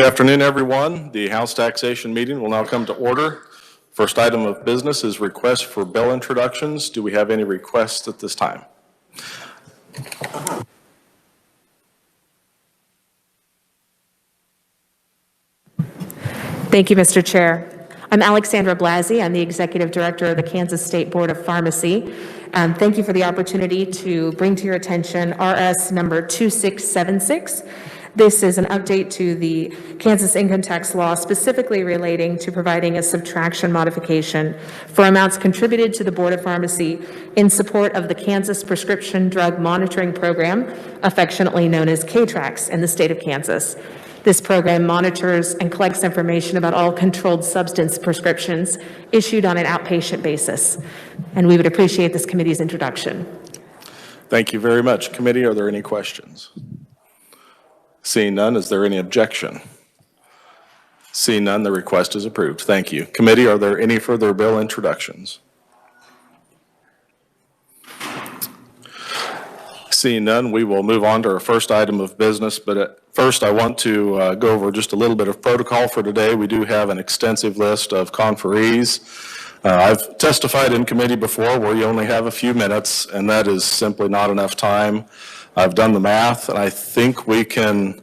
afternoon, everyone. The House Taxation meeting will now come to order. First item of business is request for bill introductions. Do we have any requests at this time? Thank you, Mr. Chair. I'm Alexandra Blasi. I'm the Executive Director of the Kansas State Board of Pharmacy. Thank you for the opportunity to bring to your attention RS number 2676. This is an update to the Kansas income tax law specifically relating to providing a subtraction modification for amounts contributed to the Board of Pharmacy in support of the Kansas Prescription Drug Monitoring Program, affectionately known as KTRACS, in the state of Kansas. This program monitors and collects information about all controlled substance prescriptions issued on an outpatient basis. And we would appreciate this committee's introduction. Thank you very much. Committee, are there any questions? Seeing none, is there any objection? Seeing none, the request is approved. Thank you. Committee, are there any further bill introductions? Seeing none, we will move on to our first item of business, but first I want to go over just a little bit of protocol for today. We do have an extensive list of conferees. I've testified in committee before where you only have a few minutes, and that is simply not enough time. I've done the math, and I think we can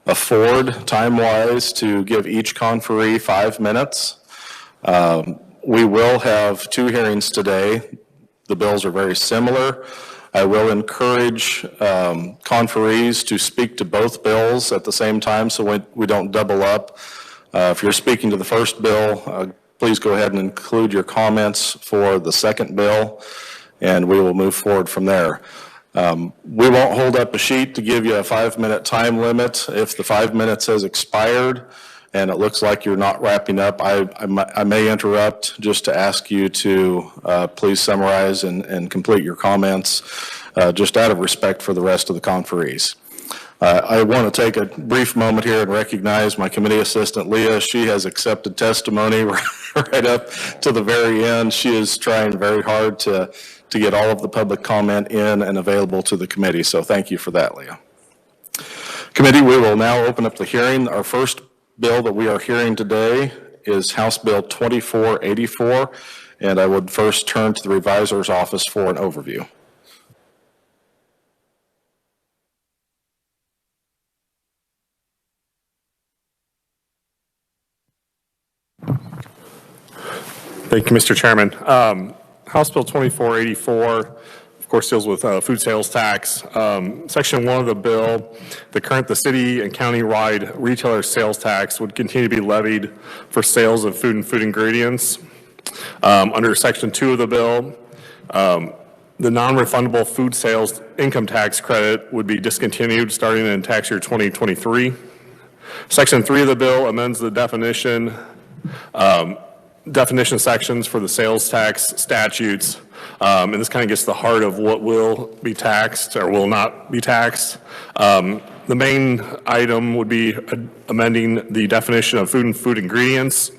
afford time-wise to give each conferee 5 minutes. We will have 2 hearings today. The bills are very similar. I will encourage conferees to speak to both bills at the same time so we don't double up. If you're speaking to the first bill, please go ahead and include your comments for the second bill, and we will move forward from there. We won't hold up a sheet to give you a 5-minute time limit. If the 5 minutes has expired and it looks like you're not wrapping up, I may interrupt just to ask you to please summarize and complete your comments just out of respect for the rest of the conferees. I want to take a brief moment here and recognize my committee assistant, Leah. She has accepted testimony right up to the very end. She is trying very hard to get all of the public comment in and available to the committee. So thank you for that, Leah. Committee, we will now open up the hearing. Our first bill that we are hearing today is House Bill 2484, and I would first turn to the revisor's office for an overview. Thank you, Mr. Chairman. House Bill 2484, of course, deals with food sales tax. Section 1 of the bill, the city and county-wide retailer sales tax would continue to be levied for sales of food and food ingredients. Under Section 2 of the bill, the non-refundable food sales income tax credit would be discontinued starting in tax year 2023. Section 3 of the bill amends the definition sections for the sales tax statutes, and this kind of gets to the heart of what will be taxed or will not be taxed. The main item would be amending the definition of food and food ingredients,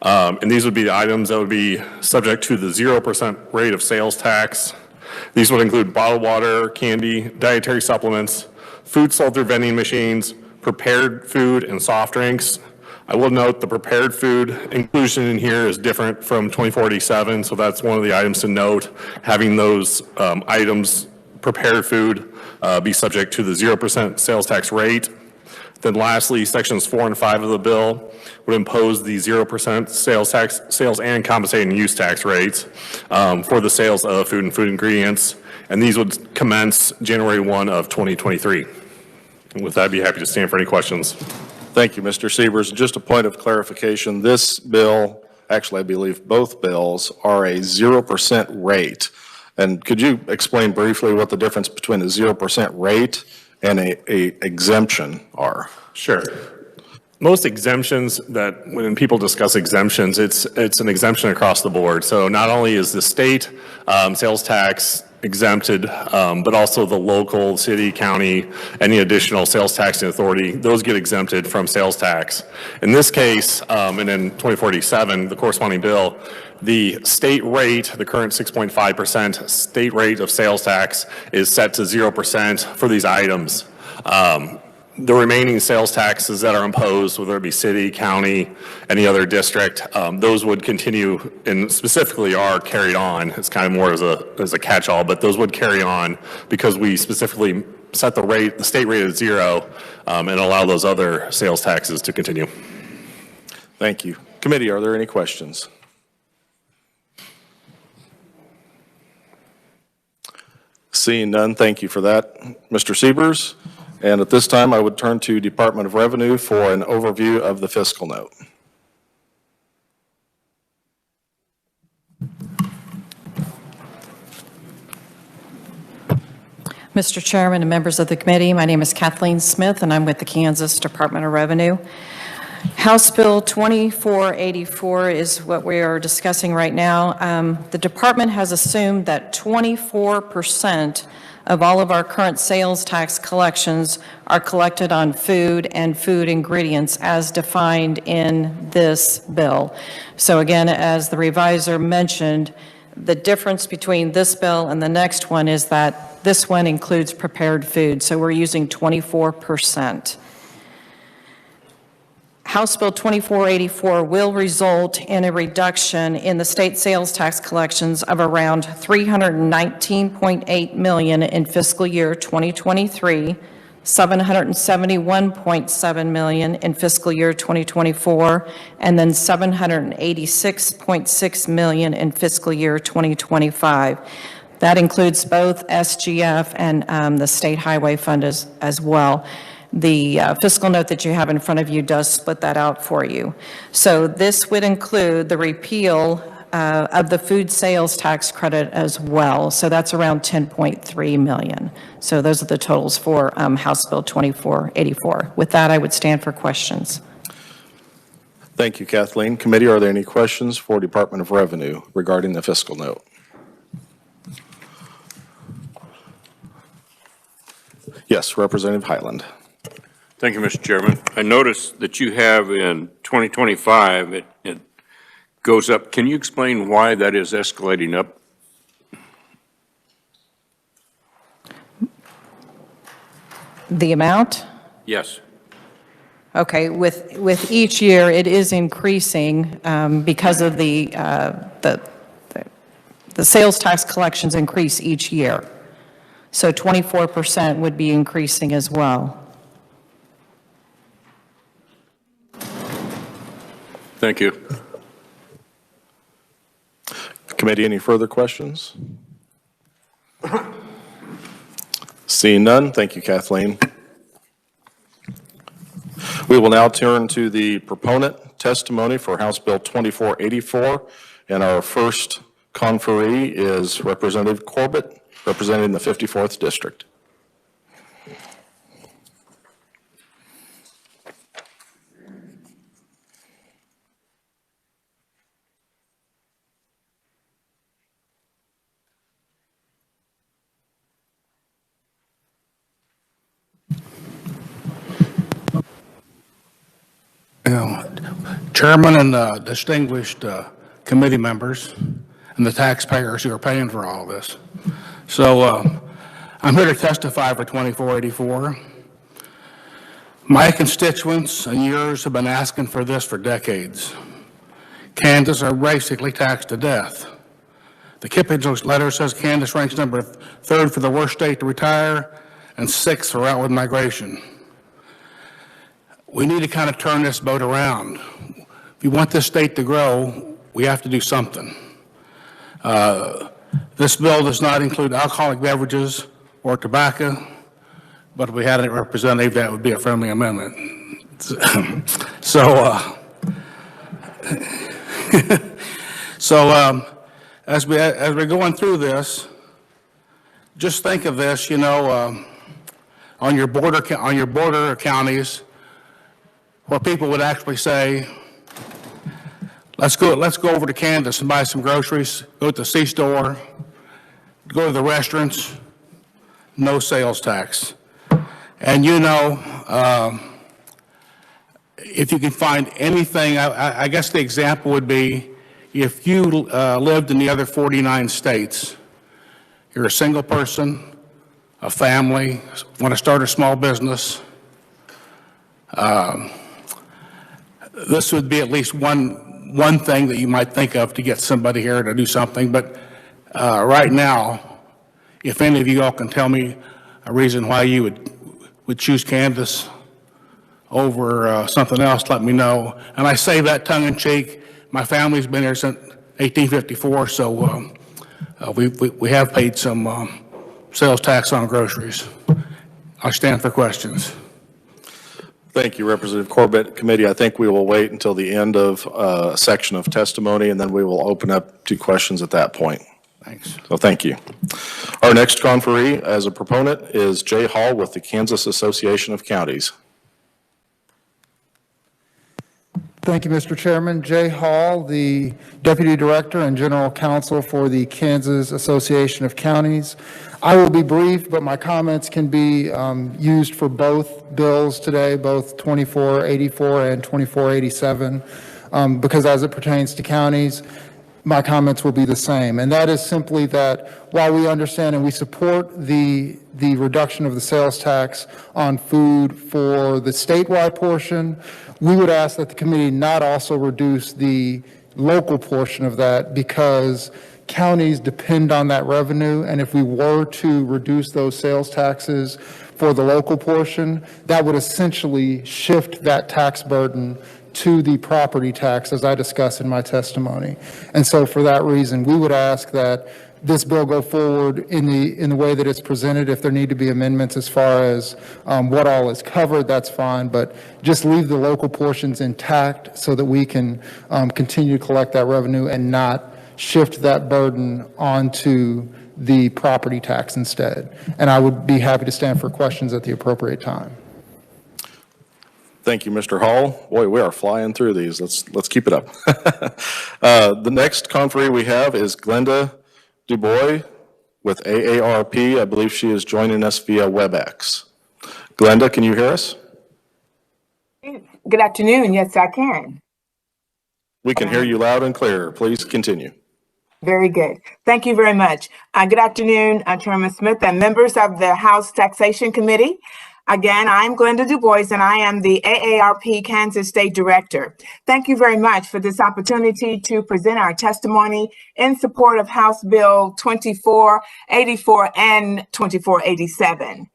and these would be the items that would be subject to the 0% rate of sales tax. These would include bottled water, candy, dietary supplements, food sold through vending machines, prepared food, and soft drinks. I will note the prepared food inclusion in here is different from 2487, so that's one of the items to note, having those items, prepared food, be subject to the 0% sales tax rate. Then lastly, sections 4 and 5 of the bill would impose the 0% sales and compensating use tax rates for the sales of food and food ingredients, and these would commence January 1 of 2023. And with that, I'd be happy to stand for any questions. Thank you, Mr. Sievers. Just a point of clarification, this bill, actually I believe both bills, are a 0% rate. And could you explain briefly what the difference between a 0% rate and a exemption are? Sure. Most exemptions that, when people discuss exemptions, it's an exemption across the board. So not only is the state sales tax exempted, but also the local, city, county, any additional sales taxing authority, those get exempted from sales tax. In this case, and in 2047, the corresponding bill, the state rate, the current 6.5% state rate of sales tax is set to 0% for these items. The remaining sales taxes that are imposed, whether it be city, county, any other district, those would continue and specifically are carried on. It's kind of more as a catch-all, but those would carry on because we specifically set the state rate at 0, and allow those other sales taxes to continue. Thank you. Committee, are there any questions? Seeing none, thank you for that, Mr. Siebers. And at this time, I would turn to Department of Revenue for an overview of the fiscal note. Mr. Chairman and members of the committee, my name is Kathleen Smith, and I'm with the Kansas Department of Revenue. House Bill 2484 is what we are discussing right now. The department has assumed that 24% of all of our current sales tax collections are collected on food and food ingredients as defined in this bill. So again, as the reviser mentioned, the difference between this bill and the next one is that this one includes prepared food, so we're using 24%. House Bill 2484 will result in a reduction in the state sales tax collections of around $319.8 million in fiscal year 2023, $771.7 million in fiscal year 2024, and then $786.6 million in fiscal year 2025. That includes both SGF and the State Highway Fund as well. The fiscal note that you have in front of you does split that out for you. So this would include the repeal of the food sales tax credit as well. So that's around $10.3 million. So those are the totals for House Bill 2484. With that, I would stand for questions. Thank you, Kathleen. Committee, are there any questions for Department of Revenue regarding the fiscal note? Yes, Representative Highland. Thank you, Mr. Chairman. I noticed that you have in 2025, it goes up. Can you explain why that is escalating up? The amount? Yes. Okay, with each year, it is increasing because of the sales tax collections increase each year. So 24% would be increasing as well. Thank you. Committee, any further questions? Seeing none, thank you, Kathleen. We will now turn to the proponent testimony for House Bill 2484, and our first conferee is Representative Corbett, representing the 54th District. Chairman and distinguished committee members and the taxpayers who are paying for all of this. So I'm here to testify for 2484. My constituents and yours have been asking for this for decades. Kansas are basically taxed to death. The Kippage letter says Kansas ranks number 3rd for the worst state to retire and 6th for outward migration. We need to kind of turn this boat around. If you want this state to grow, we have to do something. This bill does not include alcoholic beverages or tobacco, but if we had a representative, that would be a friendly amendment. As we're going through this, just think of this, you know, on your border counties, where people would actually say, let's go over to Kansas and buy some groceries, go to the C-store, go to the restaurants, no sales tax. And you know, if you can find anything, I guess the example would be if you lived in the other 49 states, you're a single person, a family, want to start a small business, This would be at least one thing that you might think of to get somebody here to do something, but right now, if any of you all can tell me a reason why you would choose Kansas over something else, let me know. And I say that tongue-in-cheek. My family's been here since 1854, so we have paid some sales tax on groceries. I stand for questions. Thank you, Representative Corbett. Committee, I think we will wait until the end of a section of testimony, and then we will open up to questions at that point. Thanks. So thank you. Our next conferee as a proponent is Jay Hall with the Kansas Association of Counties. Thank you, Mr. Chairman. Jay Hall, the Deputy Director and General Counsel for the Kansas Association of Counties. I will be brief, but my comments can be used for both bills today, both 2484 and 2487, because as it pertains to counties, my comments will be the same. And that is simply that while we understand and we support the reduction of the sales tax on food for the statewide portion, we would ask that the committee not also reduce the local portion of that, because counties depend on that revenue, and if we were to reduce those sales taxes for the local portion, that would essentially shift that tax burden to the property tax, as I discussed in my testimony. And so for that reason, we would ask that this bill go forward in the way that it's presented. If there need to be amendments as far as what all is covered, that's fine, but just leave the local portions intact so that we can continue to collect that revenue and not shift that burden onto the property tax instead. And I would be happy to stand for questions at the appropriate time. Thank you, Mr. Hall. Boy, we are flying through these. Let's keep it up. The next conferee we have is Glenda Dubois with AARP. I believe she is joining us via WebEx. Glenda, can you hear us? Good afternoon. Yes, I can. We can hear you loud and clear. Please continue. Very good. Thank you very much. Good afternoon, Chairman Smith and members of the House Taxation Committee. Again, I'm Glenda Dubois, and I am the AARP Kansas State Director. Thank you very much for this opportunity to present our testimony in support of House Bill 2484 and 2487.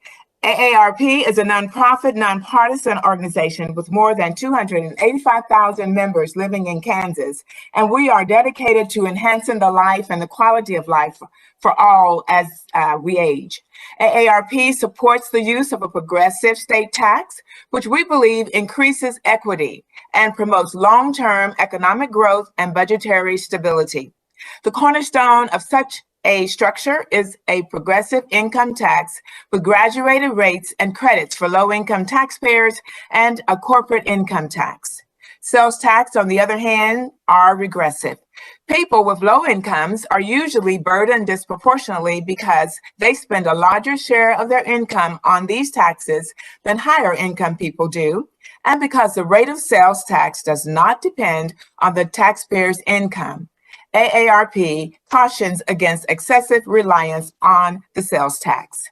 AARP is a nonprofit, nonpartisan organization with more than 285,000 members living in Kansas, and we are dedicated to enhancing the life and the quality of life for all as we age. AARP supports the use of a progressive state tax, which we believe increases equity and promotes long-term economic growth and budgetary stability. The cornerstone of such a structure is a progressive income tax with graduated rates and credits for low-income taxpayers and a corporate income tax. Sales tax, on the other hand, are regressive. People with low incomes are usually burdened disproportionately because they spend a larger share of their income on these taxes than higher income people do, and because the rate of sales tax does not depend on the taxpayer's income. AARP cautions against excessive reliance on the sales tax.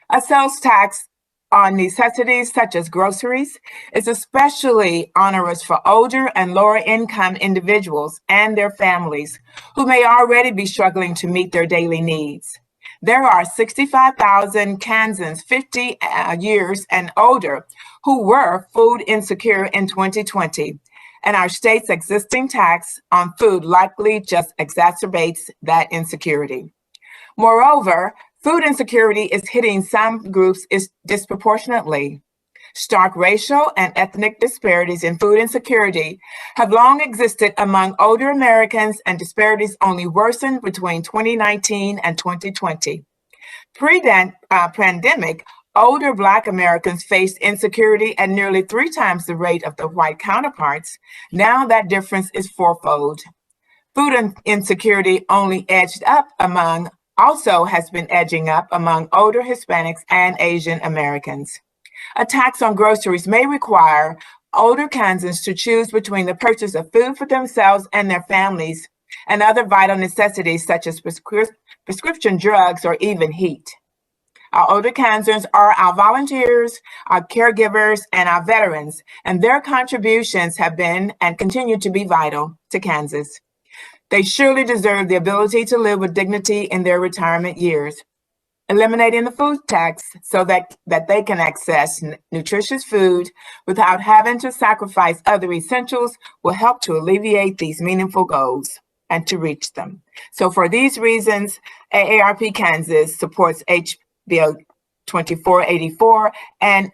A sales tax on necessities such as groceries is especially onerous for older and lower income individuals and their families who may already be struggling to meet their daily needs. There are 65,000 Kansans 50 years and older who were food insecure in 2020. And our state's existing tax on food likely just exacerbates that insecurity. Moreover, food insecurity is hitting some groups disproportionately. Stark racial and ethnic disparities in food insecurity have long existed among older Americans, and disparities only worsened between 2019 and 2020. Pre-pandemic, older Black Americans faced insecurity at nearly 3 times the rate of their white counterparts. Now that difference is fourfold. Food insecurity also has been edging up among older Hispanics and Asian Americans. A tax on groceries may require older Kansans to choose between the purchase of food for themselves and their families and other vital necessities such as prescription drugs or even heat. Our older Kansans are our volunteers, our caregivers, and our veterans, and their contributions have been and continue to be vital to Kansas. They surely deserve the ability to live with dignity in their retirement years. Eliminating the food tax so that they can access nutritious food without having to sacrifice other essentials will help to alleviate these meaningful goals and to reach them. So for these reasons, AARP Kansas supports HB 2484 and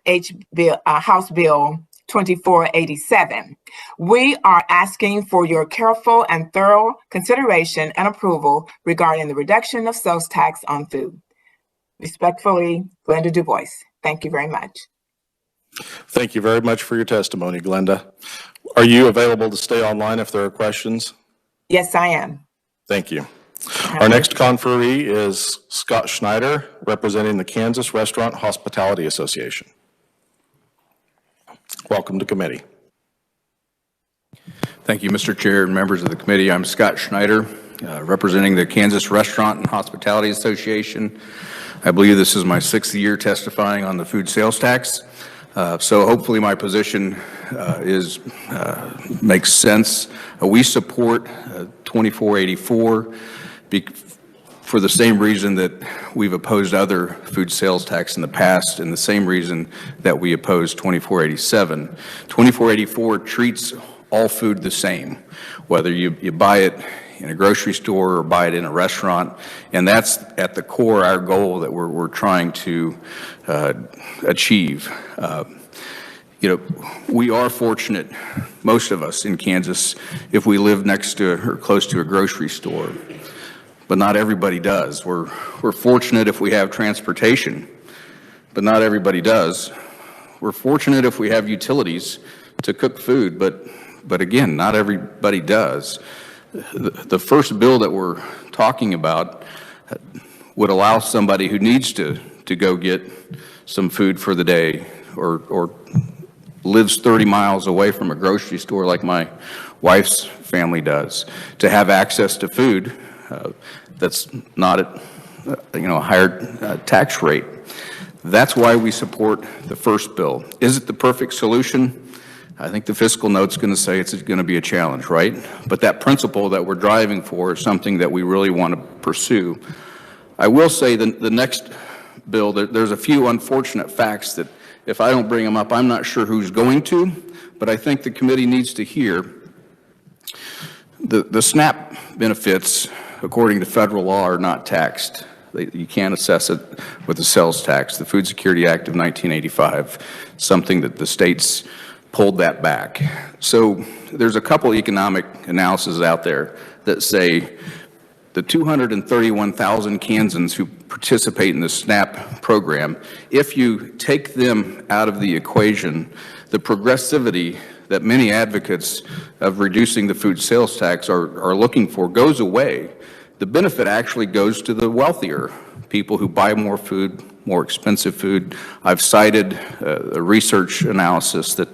House Bill 2487. We are asking for your careful and thorough consideration and approval regarding the reduction of sales tax on food. Respectfully, Glenda Dubois. Thank you very much. Thank you very much for your testimony, Glenda. Are you available to stay online if there are questions? Yes, I am. Thank you. Our next conferee is Scott Schneider, representing the Kansas Restaurant Hospitality Association. Welcome to committee. Thank you, Mr. Chair and members of the committee. I'm Scott Schneider, representing the Kansas Restaurant and Hospitality Association. I believe this is my 6th year testifying on the food sales tax. So hopefully my position makes sense. We support 2484 for the same reason that we've opposed other food sales tax in the past, and the same reason that we opposed 2487. 2484 treats all food the same, whether you buy it in a grocery store or buy it in a restaurant, and that's at the core our goal that we're trying to achieve. You know, we are fortunate, most of us in Kansas, if we live next to or close to a grocery store, but not everybody does. We're fortunate if we have transportation, but not everybody does. We're fortunate if we have utilities to cook food, but again, not everybody does. The first bill that we're talking about would allow somebody who needs to go get some food for the day or lives 30 miles away from a grocery store like my wife's family does, to have access to food that's not at a higher tax rate. That's why we support the first bill. Is it the perfect solution? I think the fiscal note's going to say it's going to be a challenge, right? But that principle that we're driving for is something that we really want to pursue. I will say the next bill, there's a few unfortunate facts that if I don't bring them up, I'm not sure who's going to, but I think the committee needs to hear. The SNAP benefits, according to federal law, are not taxed. You can't assess it with the sales tax. The Food Security Act of 1985, something that the states pulled that back. So there's a couple economic analyses out there that say the 231,000 Kansans who participate in the SNAP program, if you take them out of the equation, the progressivity that many advocates of reducing the food sales tax are looking for goes away. The benefit actually goes to the wealthier people who buy more food, more expensive food. I've cited a research analysis that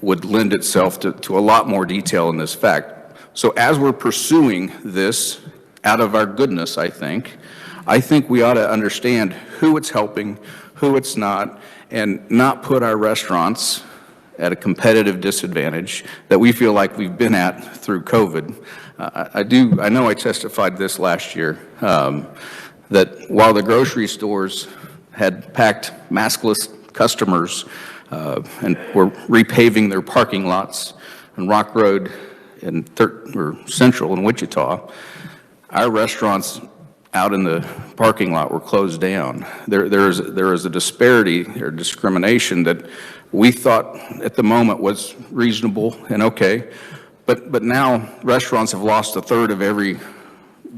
would lend itself to a lot more detail in this fact. So as we're pursuing this out of our goodness, I think we ought to understand who it's helping, who it's not, and not put our restaurants at a competitive disadvantage that we feel like we've been at through COVID. I know I testified this last year, that while the grocery stores had packed maskless customers and were repaving their parking lots on Rock Road in Central in Wichita, our restaurants out in the parking lot were closed down. There is a disparity or discrimination that we thought at the moment was reasonable and okay, but now restaurants have lost a third of every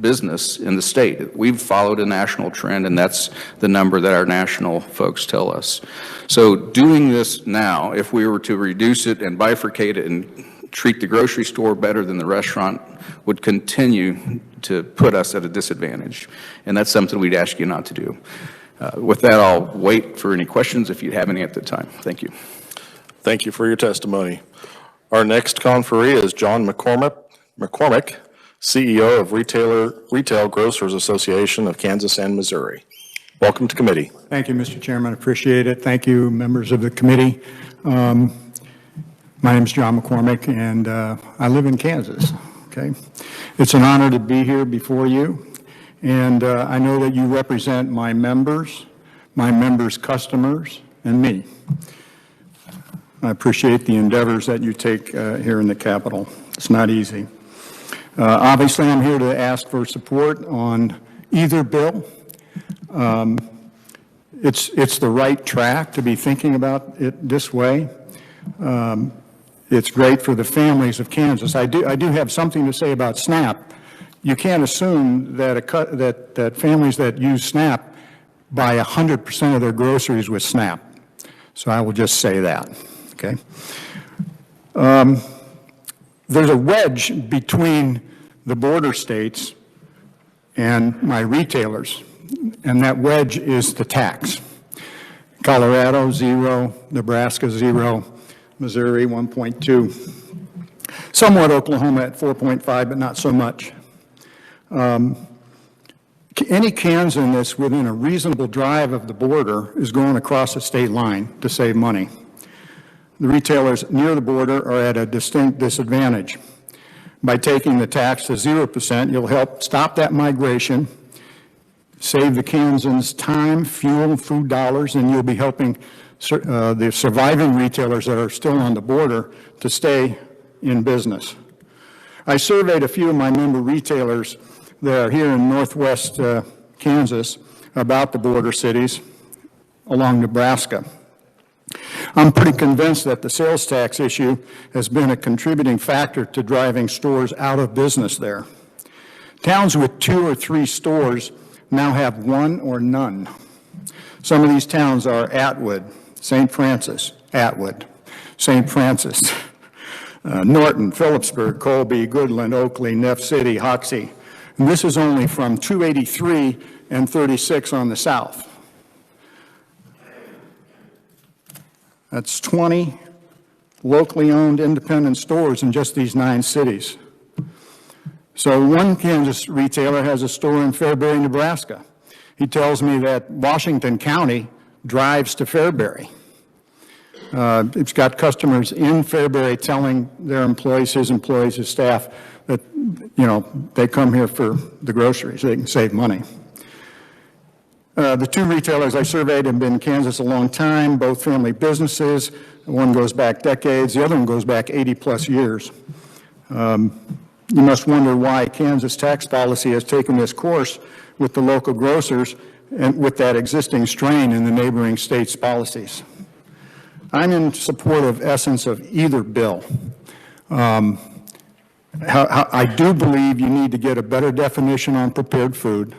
business in the state. We've followed a national trend, and that's the number that our national folks tell us. So doing this now, if we were to reduce it and bifurcate it and treat the grocery store better than the restaurant, would continue to put us at a disadvantage. And that's something we'd ask you not to do. With that, I'll wait for any questions if you have any at the time. Thank you. Thank you for your testimony. Our next conferee is John McCormick, CEO of Retail Grocers Association of Kansas and Missouri. Welcome to committee. Thank you, Mr. Chairman. I appreciate it. Thank you, members of the committee. My name is John McCormick, and I live in Kansas. Okay, it's an honor to be here before you, and I know that you represent my members' customers, and me. I appreciate the endeavors that you take here in the Capitol. It's not easy. Obviously, I'm here to ask for support on either bill. It's the right track to be thinking about it this way. It's great for the families of Kansas. I do have something to say about SNAP. You can't assume that that families that use SNAP buy 100% of their groceries with SNAP. So I will just say that. Okay. There's a wedge between the border states and my retailers, and that wedge is the tax. Colorado, 0, Nebraska, 0, Missouri, 1.2. Somewhat Oklahoma at 4.5, but not so much. Any Kansan that's within a reasonable drive of the border is going across the state line to save money. The retailers near the border are at a distinct disadvantage. By taking the tax to 0%, you'll help stop that migration, save the Kansans time, fuel, food dollars, and you'll be helping the surviving retailers that are still on the border to stay in business. I surveyed a few of my member retailers that are here in northwest Kansas about the border cities along Nebraska. I'm pretty convinced that the sales tax issue has been a contributing factor to driving stores out of business there. Towns with 2 or 3 stores now have 1 or none. Some of these towns are Atwood, St. Francis, Atwood, St. Francis, Norton, Phillipsburg, Colby, Goodland, Oakley, Neff City, Hoxie. And this is only from 283 and 36 on the south. That's 20 locally owned independent stores in just these 9 cities. So one Kansas retailer has a store in Fairbury, Nebraska. He tells me that Washington County drives to Fairbury. It's got customers in Fairbury telling their employees, his staff, that, you know, they come here for the groceries. They can save money. The 2 retailers I surveyed have been in Kansas a long time, both family businesses. One goes back decades, the other one goes back 80-plus years. You must wonder why Kansas tax policy has taken this course with the local grocers and with that existing strain in the neighboring states' policies. I'm in support of essence of either bill. I do believe you need to get a better definition on prepared food.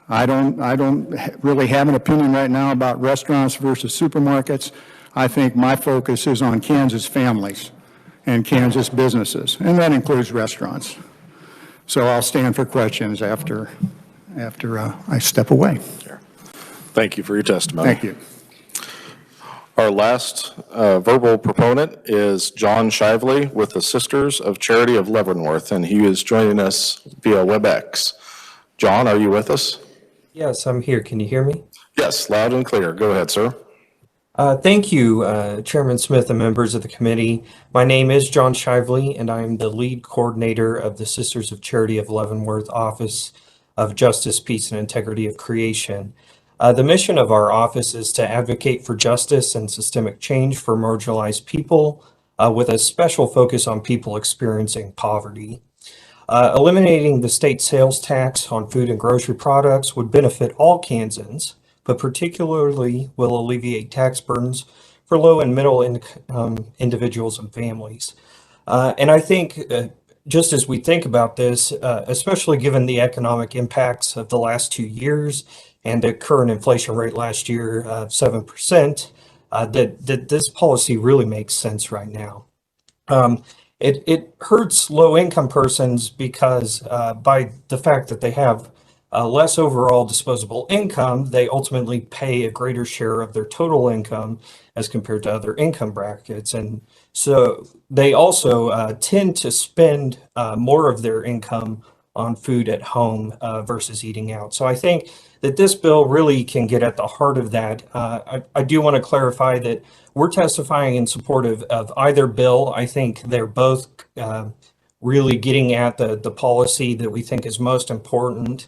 I don't really have an opinion right now about restaurants versus supermarkets. I think my focus is on Kansas families and Kansas businesses, and that includes restaurants. So I'll stand for questions after I step away. Thank you for your testimony. Thank you. Our last verbal proponent is John Shively with the Sisters of Charity of Levenworth, and he is joining us via WebEx. John, are you with us? Yes, I'm here. Can you hear me? Yes, loud and clear. Go ahead, sir. Thank you, Chairman Smith and members of the committee. My name is John Shively, and I am the lead coordinator of the Sisters of Charity of Leavenworth Office of Justice, Peace, and Integrity of Creation. The mission of our office is to advocate for justice and systemic change for marginalized people, with a special focus on people experiencing poverty. Eliminating the state sales tax on food and grocery products would benefit all Kansans, but particularly will alleviate tax burdens for low and middle income individuals and families. And I think just as we think about this, especially given the economic impacts of the last 2 years and the current inflation rate last year of 7%, that this policy really makes sense right now. It hurts low-income persons because by the fact that they have less overall disposable income, they ultimately pay a greater share of their total income as compared to other income brackets. And so they also tend to spend more of their income on food at home versus eating out. So I think that this bill really can get at the heart of that. I do want to clarify that we're testifying in support of either bill. I think they're both really getting at the policy that we think is most important.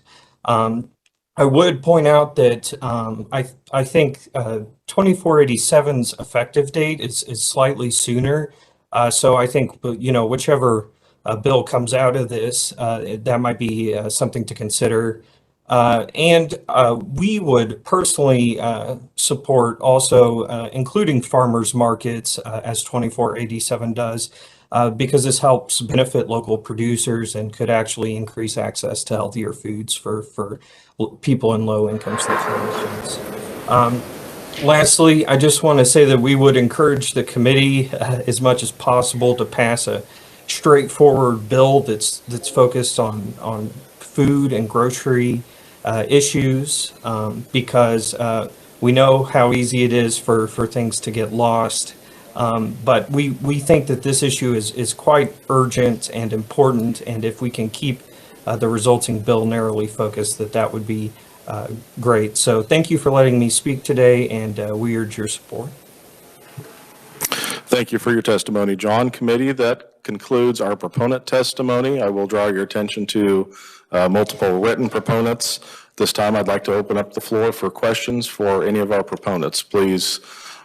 I would point out that I think 2487's effective date is slightly sooner. So I think, whichever bill comes out of this, that might be something to consider. And we would personally support also including farmers markets as 2487 does, because this helps benefit local producers and could actually increase access to healthier foods for people in low income situations. Lastly, I just want to say that we would encourage the committee as much as possible to pass a straightforward bill that's focused on food and grocery issues, because we know how easy it is for things to get lost. But we think that this issue is quite urgent and important, and if we can keep the resulting bill narrowly focused, that would be great. So thank you for letting me speak today, and we urge your support. Thank you for your testimony, John. Committee, that concludes our proponent testimony. I will draw your attention to multiple written proponents. This time I'd like to open up the floor for questions for any of our proponents. Please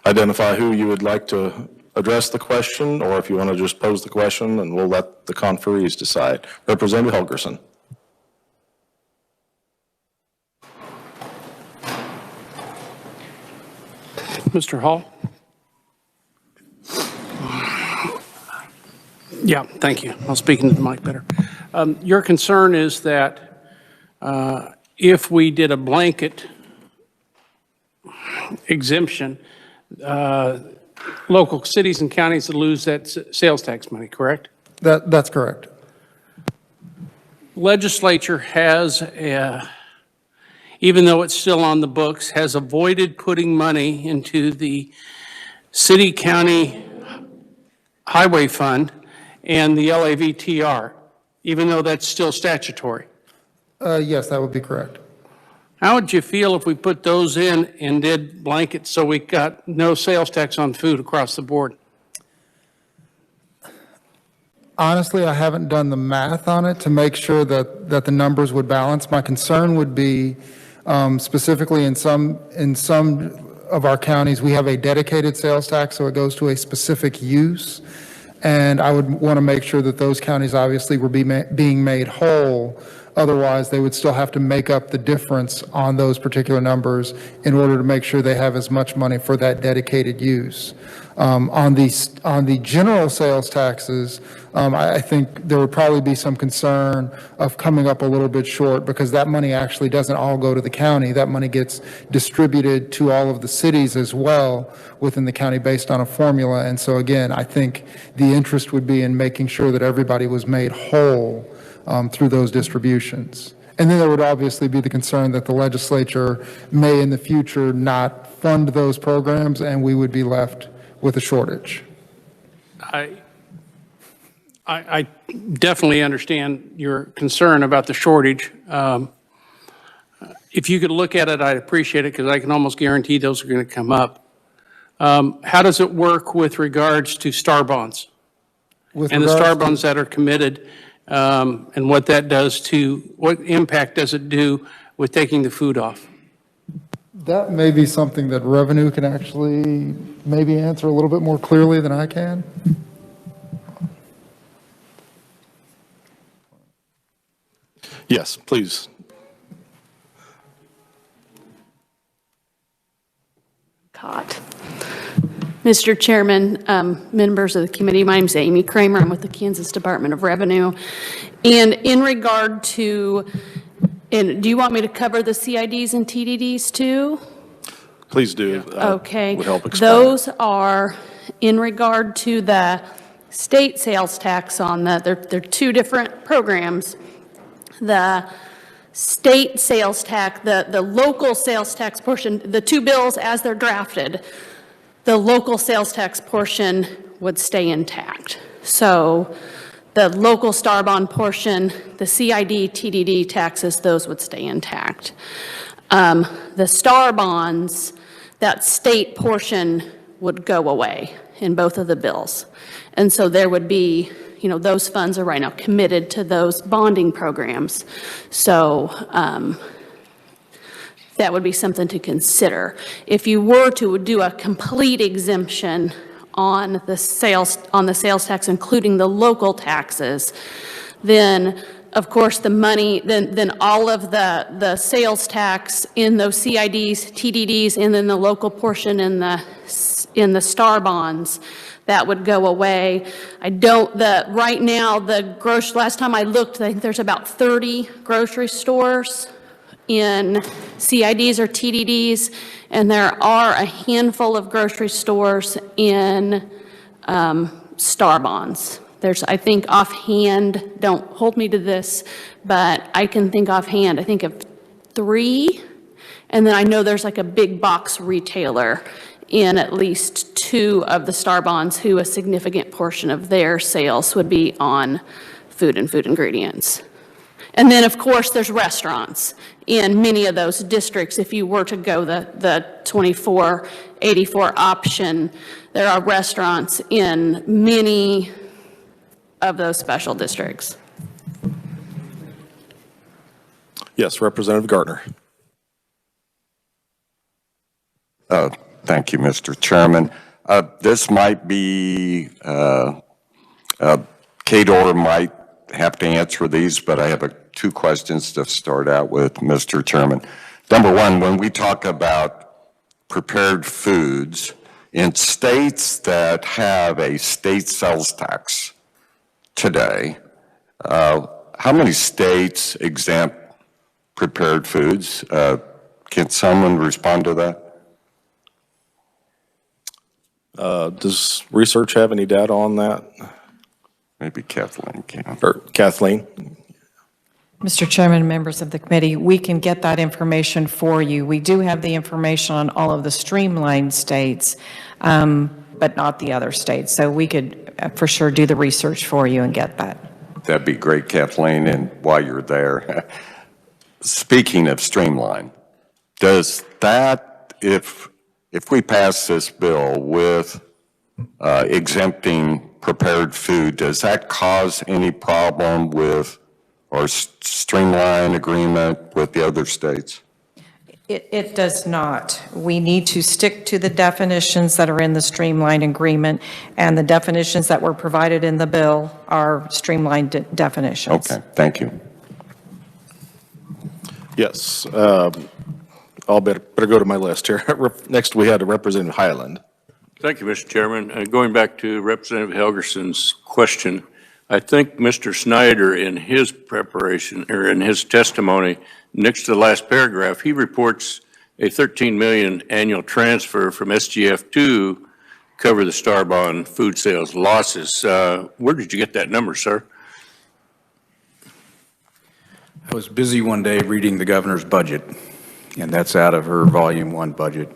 identify who you would like to address the question, or if you want to just pose the question, and we'll let the conferees decide. Representative Helgerson. Mr. Hall? Yeah, thank you. I'll speak into the mic better. Your concern is that if we did a blanket exemption, local cities and counties would lose that sales tax money, correct? That's correct. Legislature has, even though it's still on the books, has avoided putting money into the city-county highway fund and the LAVTR, even though that's still statutory. Yes, that would be correct. How would you feel if we put those in and did blanket so we got no sales tax on food across the board? Honestly, I haven't done the math on it to make sure that the numbers would balance. My concern would be specifically in some of our counties, we have a dedicated sales tax, so it goes to a specific use. And I would want to make sure that those counties obviously were being made whole. Otherwise, they would still have to make up the difference on those particular numbers in order to make sure they have as much money for that dedicated use. On the general sales taxes, I think there would probably be some concern of coming up a little bit short, because that money actually doesn't all go to the county. That money gets distributed to all of the cities as well within the county based on a formula. And so again, I think the interest would be in making sure that everybody was made whole through those distributions. And then there would obviously be the concern that the legislature may in the future not fund those programs, and we would be left with a shortage. I definitely understand your concern about the shortage. If you could look at it, I'd appreciate it, because I can almost guarantee those are going to come up. How does it work with regards to star bonds? And the star bonds that are committed, and what that does to, what impact does it do with taking the food off? That may be something that revenue can actually maybe answer a little bit more clearly than I can. Yes, please. Mr. Chairman, members of the committee, my name is Amy Kramer. I'm with the Kansas Department of Revenue. And in regard to, and do you want me to cover the CIDs and TDDs too? Please do. Okay. Would help explain. Those are in regard to the state sales tax on the, they're two different programs. The state sales tax, the local sales tax portion, the two bills as they're drafted, the local sales tax portion would stay intact. So the local star bond portion, the CID, TDD taxes, those would stay intact. The star bonds, that state portion would go away in both of the bills. And so there would be, those funds are right now committed to those bonding programs. So that would be something to consider. If you were to do a complete exemption on the sales tax, including the local taxes, then of course the money, then all of the sales tax in those CIDs, TDDs, and then the local portion in the star bonds, that would go away. Right now, last time I looked, I think there's about 30 grocery stores in CIDs or TDDs, and there are a handful of grocery stores in star bonds. There's, I think offhand, don't hold me to this, but I can think offhand, I think of 3, and then I know there's like a big box retailer in at least 2 of the star bonds who a significant portion of their sales would be on food and food ingredients. And then, of course, there's restaurants in many of those districts. If you were to go the 2484 option, there are restaurants in many of those special districts. Yes, Representative Gardner. Thank you, Mr. Chairman. This might be, Kador might have to answer these, but I have 2 questions to start out with, Mr. Chairman. Number one, when we talk about prepared foods, in states that have a state sales tax today, how many states exempt prepared foods? Can someone respond to that? Does research have any data on that? Maybe Kathleen can. Or Kathleen? Mr. Chairman, members of the committee, we can get that information for you. We do have the information on all of the streamlined states, but not the other states. So we could for sure do the research for you and get that. That'd be great, Kathleen. And while you're there, speaking of streamline, does that, if we pass this bill with exempting prepared food, does that cause any problem with or streamline agreement with the other states? It does not. We need to stick to the definitions that are in the streamlined agreement, and the definitions that were provided in the bill are streamlined definitions. Okay, thank you. Yes. I'll better go to my list here. Next, we had Representative Highland. Thank you, Mr. Chairman. Going back to Representative Helgerson's question, I think Mr. Schneider, in his preparation, or in his testimony, next to the last paragraph, he reports a $13 million annual transfer from SGF to cover the Star Bond food sales losses. Where did you get that number, sir? I was busy one day reading the governor's budget, and that's out of her Volume 1 budget,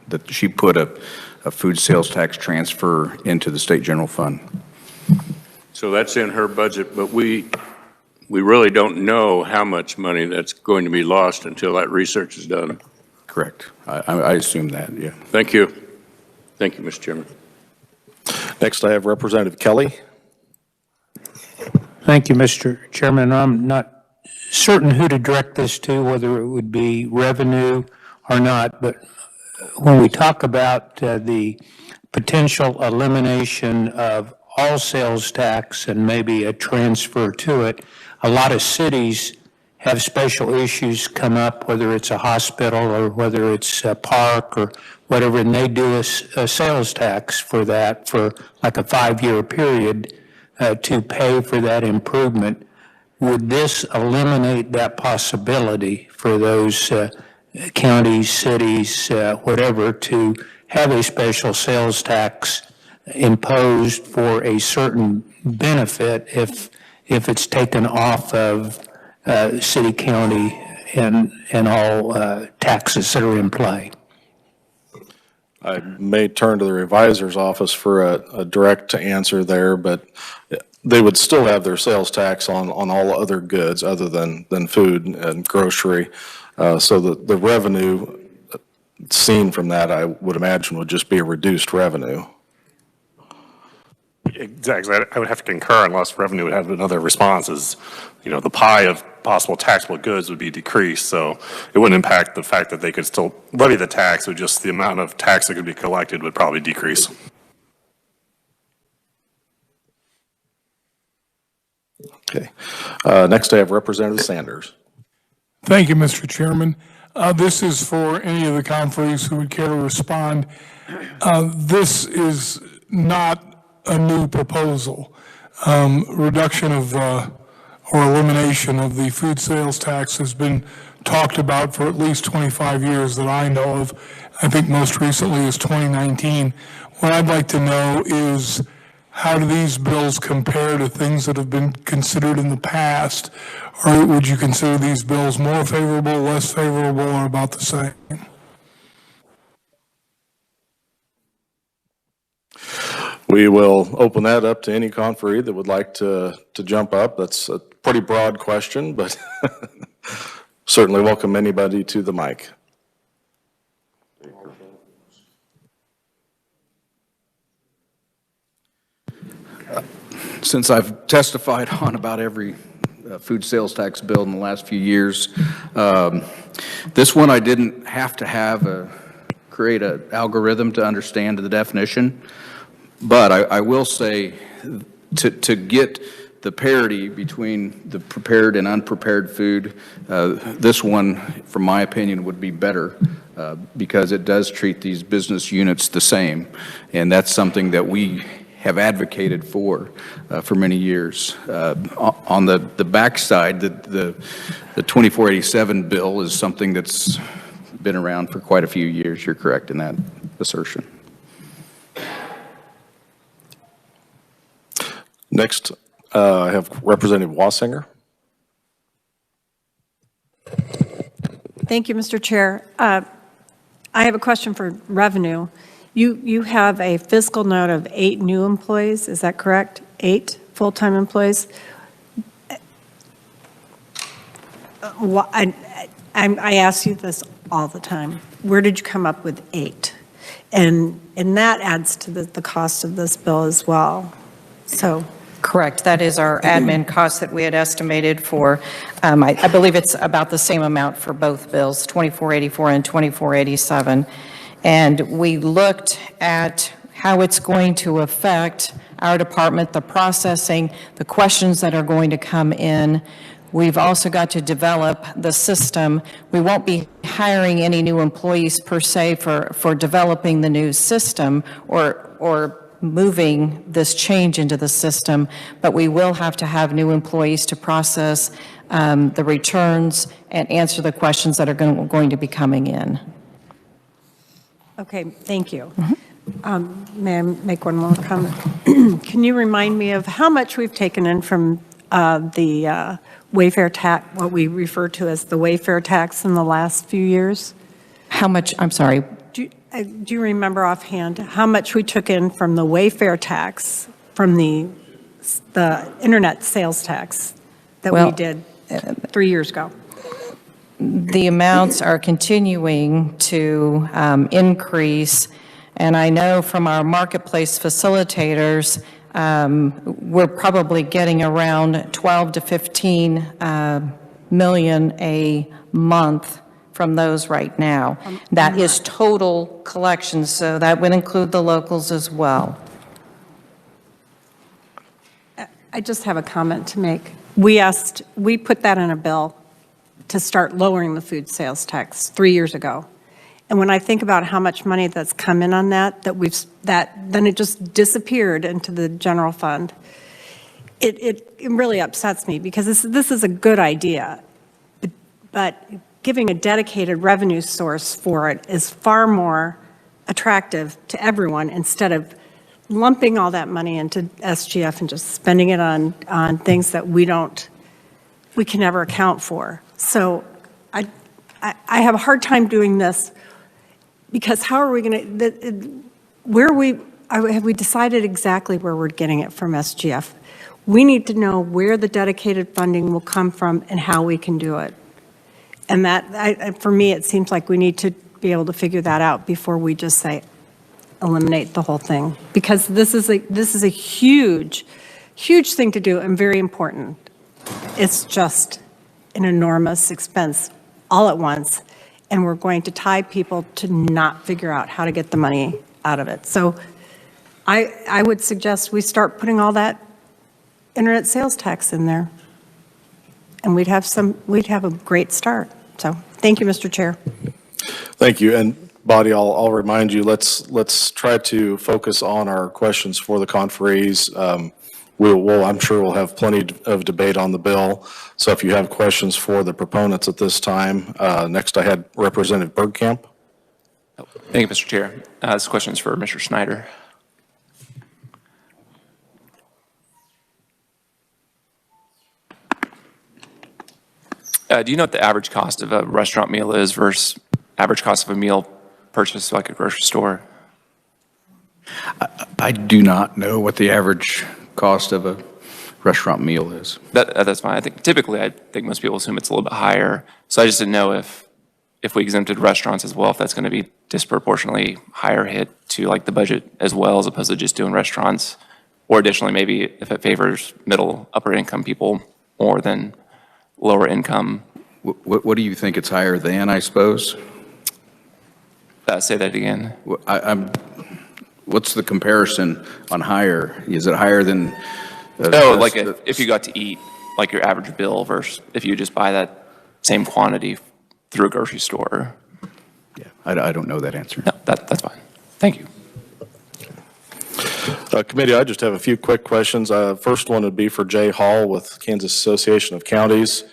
that she put a food sales tax transfer into the state general fund. So that's in her budget, but we really don't know how much money that's going to be lost until that research is done. Correct. I assume that, yeah. Thank you. Thank you, Mr. Chairman. Next, I have Representative Kelly. Thank you, Mr. Chairman. I'm not certain who to direct this to, whether it would be revenue or not, but when we talk about the potential elimination of all sales tax and maybe a transfer to it, a lot of cities have special issues come up, whether it's a hospital or whether it's a park or whatever, and they do a sales tax for that for like a 5-year period to pay for that improvement. Would this eliminate that possibility for those counties, cities, whatever, to have a special sales tax imposed for a certain benefit if it's taken off of city, county, and all taxes that are in play? I may turn to the revisor's office for a direct answer there, but they would still have their sales tax on all other goods other than food and grocery. So the revenue seen from that, I would imagine, would just be a reduced revenue. Exactly. I would have to concur unless revenue would have another response is, the pie of possible taxable goods would be decreased. So it wouldn't impact the fact that they could still levy the tax, but just the amount of tax that could be collected would probably decrease. Okay. Next I have Representative Sanders. Thank you, Mr. Chairman. This is for any of the conferees who would care to respond. This is not a new proposal. Reduction of or elimination of the food sales tax has been talked about for at least 25 years that I know of. I think most recently is 2019. What I'd like to know is, how do these bills compare to things that have been considered in the past? Or would you consider these bills more favorable, less favorable, or about the same? We will open that up to any conferee that would like to jump up. That's a pretty broad question, but certainly welcome anybody to the mic. Since I've testified on about every food sales tax bill in the last few years, this one I didn't have to create an algorithm to understand the definition. But I will say, to get the parity between the prepared and unprepared food, this one, from my opinion, would be better because it does treat these business units the same. And that's something that we have advocated for many years. On the backside, the 2487 bill is something that's been around for quite a few years. You're correct in that assertion. Next, I have Representative Wassinger. Thank you, Mr. Chair. I have a question for revenue. You have a fiscal note of 8 new employees, is that correct? 8 full-time employees? I ask you this all the time. Where did you come up with 8? And that adds to the cost of this bill as well. So. Correct. That is our admin cost that we had estimated for, I believe it's about the same amount for both bills, 2484 and 2487. And we looked at how it's going to affect our department, the processing, the questions that are going to come in. We've also got to develop the system. We won't be hiring any new employees per se for developing the new system or moving this change into the system, but we will have to have new employees to process the returns and answer the questions that are going to be coming in. Okay, thank you. May I make one more comment? Can you remind me of how much we've taken in from the Wayfair tax, what we refer to as the Wayfair tax in the last few years? How much, I'm sorry? Do you remember offhand how much we took in from the Wayfair tax, from the internet sales tax that we did 3 years ago? The amounts are continuing to increase, and I know from our marketplace facilitators, we're probably getting around 12 to 15 million a month from those right now. That is total collections, so that would include the locals as well. I just have a comment to make. We put that in a bill to start lowering the food sales tax 3 years ago. And when I think about how much money that's come in on that then it just disappeared into the general fund. It really upsets me because this is a good idea, but giving a dedicated revenue source for it is far more attractive to everyone instead of lumping all that money into SGF and just spending it on things that we can never account for. So I have a hard time doing this because how are we going to, have we decided exactly where we're getting it from SGF? We need to know where the dedicated funding will come from and how we can do it. And that, for me, it seems like we need to be able to figure that out before we just say, eliminate the whole thing. Because this is a huge, huge thing to do and very important. It's just an enormous expense all at once, and we're going to tie people to not figure out how to get the money out of it. So I would suggest we start putting all that internet sales tax in there, and we'd have a great start. So thank you, Mr. Chair. Thank you. And Body, I'll remind you, let's try to focus on our questions for the conferees. I'm sure we'll have plenty of debate on the bill. So if you have questions for the proponents at this time, next I had Representative Bergkamp. Thank you, Mr. Chair. This question is for Mr. Schneider. Do you know what the average cost of a restaurant meal is versus average cost of a meal purchased like a grocery store? I do not know what the average cost of a restaurant meal is. That's fine. I think most people assume it's a little bit higher. So I just didn't know if we exempted restaurants as well, if that's going to be disproportionately higher hit to like the budget as well, as opposed to just doing restaurants. Or additionally, maybe if it favors middle, upper income people more than lower income. What do you think it's higher than, I suppose? Say that again. What's the comparison on higher? Is it higher than? Like if you got to eat like your average bill versus if you just buy that same quantity through a grocery store. Yeah, I don't know that answer. No, that's fine. Thank you. Committee, I just have a few quick questions. First one would be for Jay Hall with Kansas Association of Counties.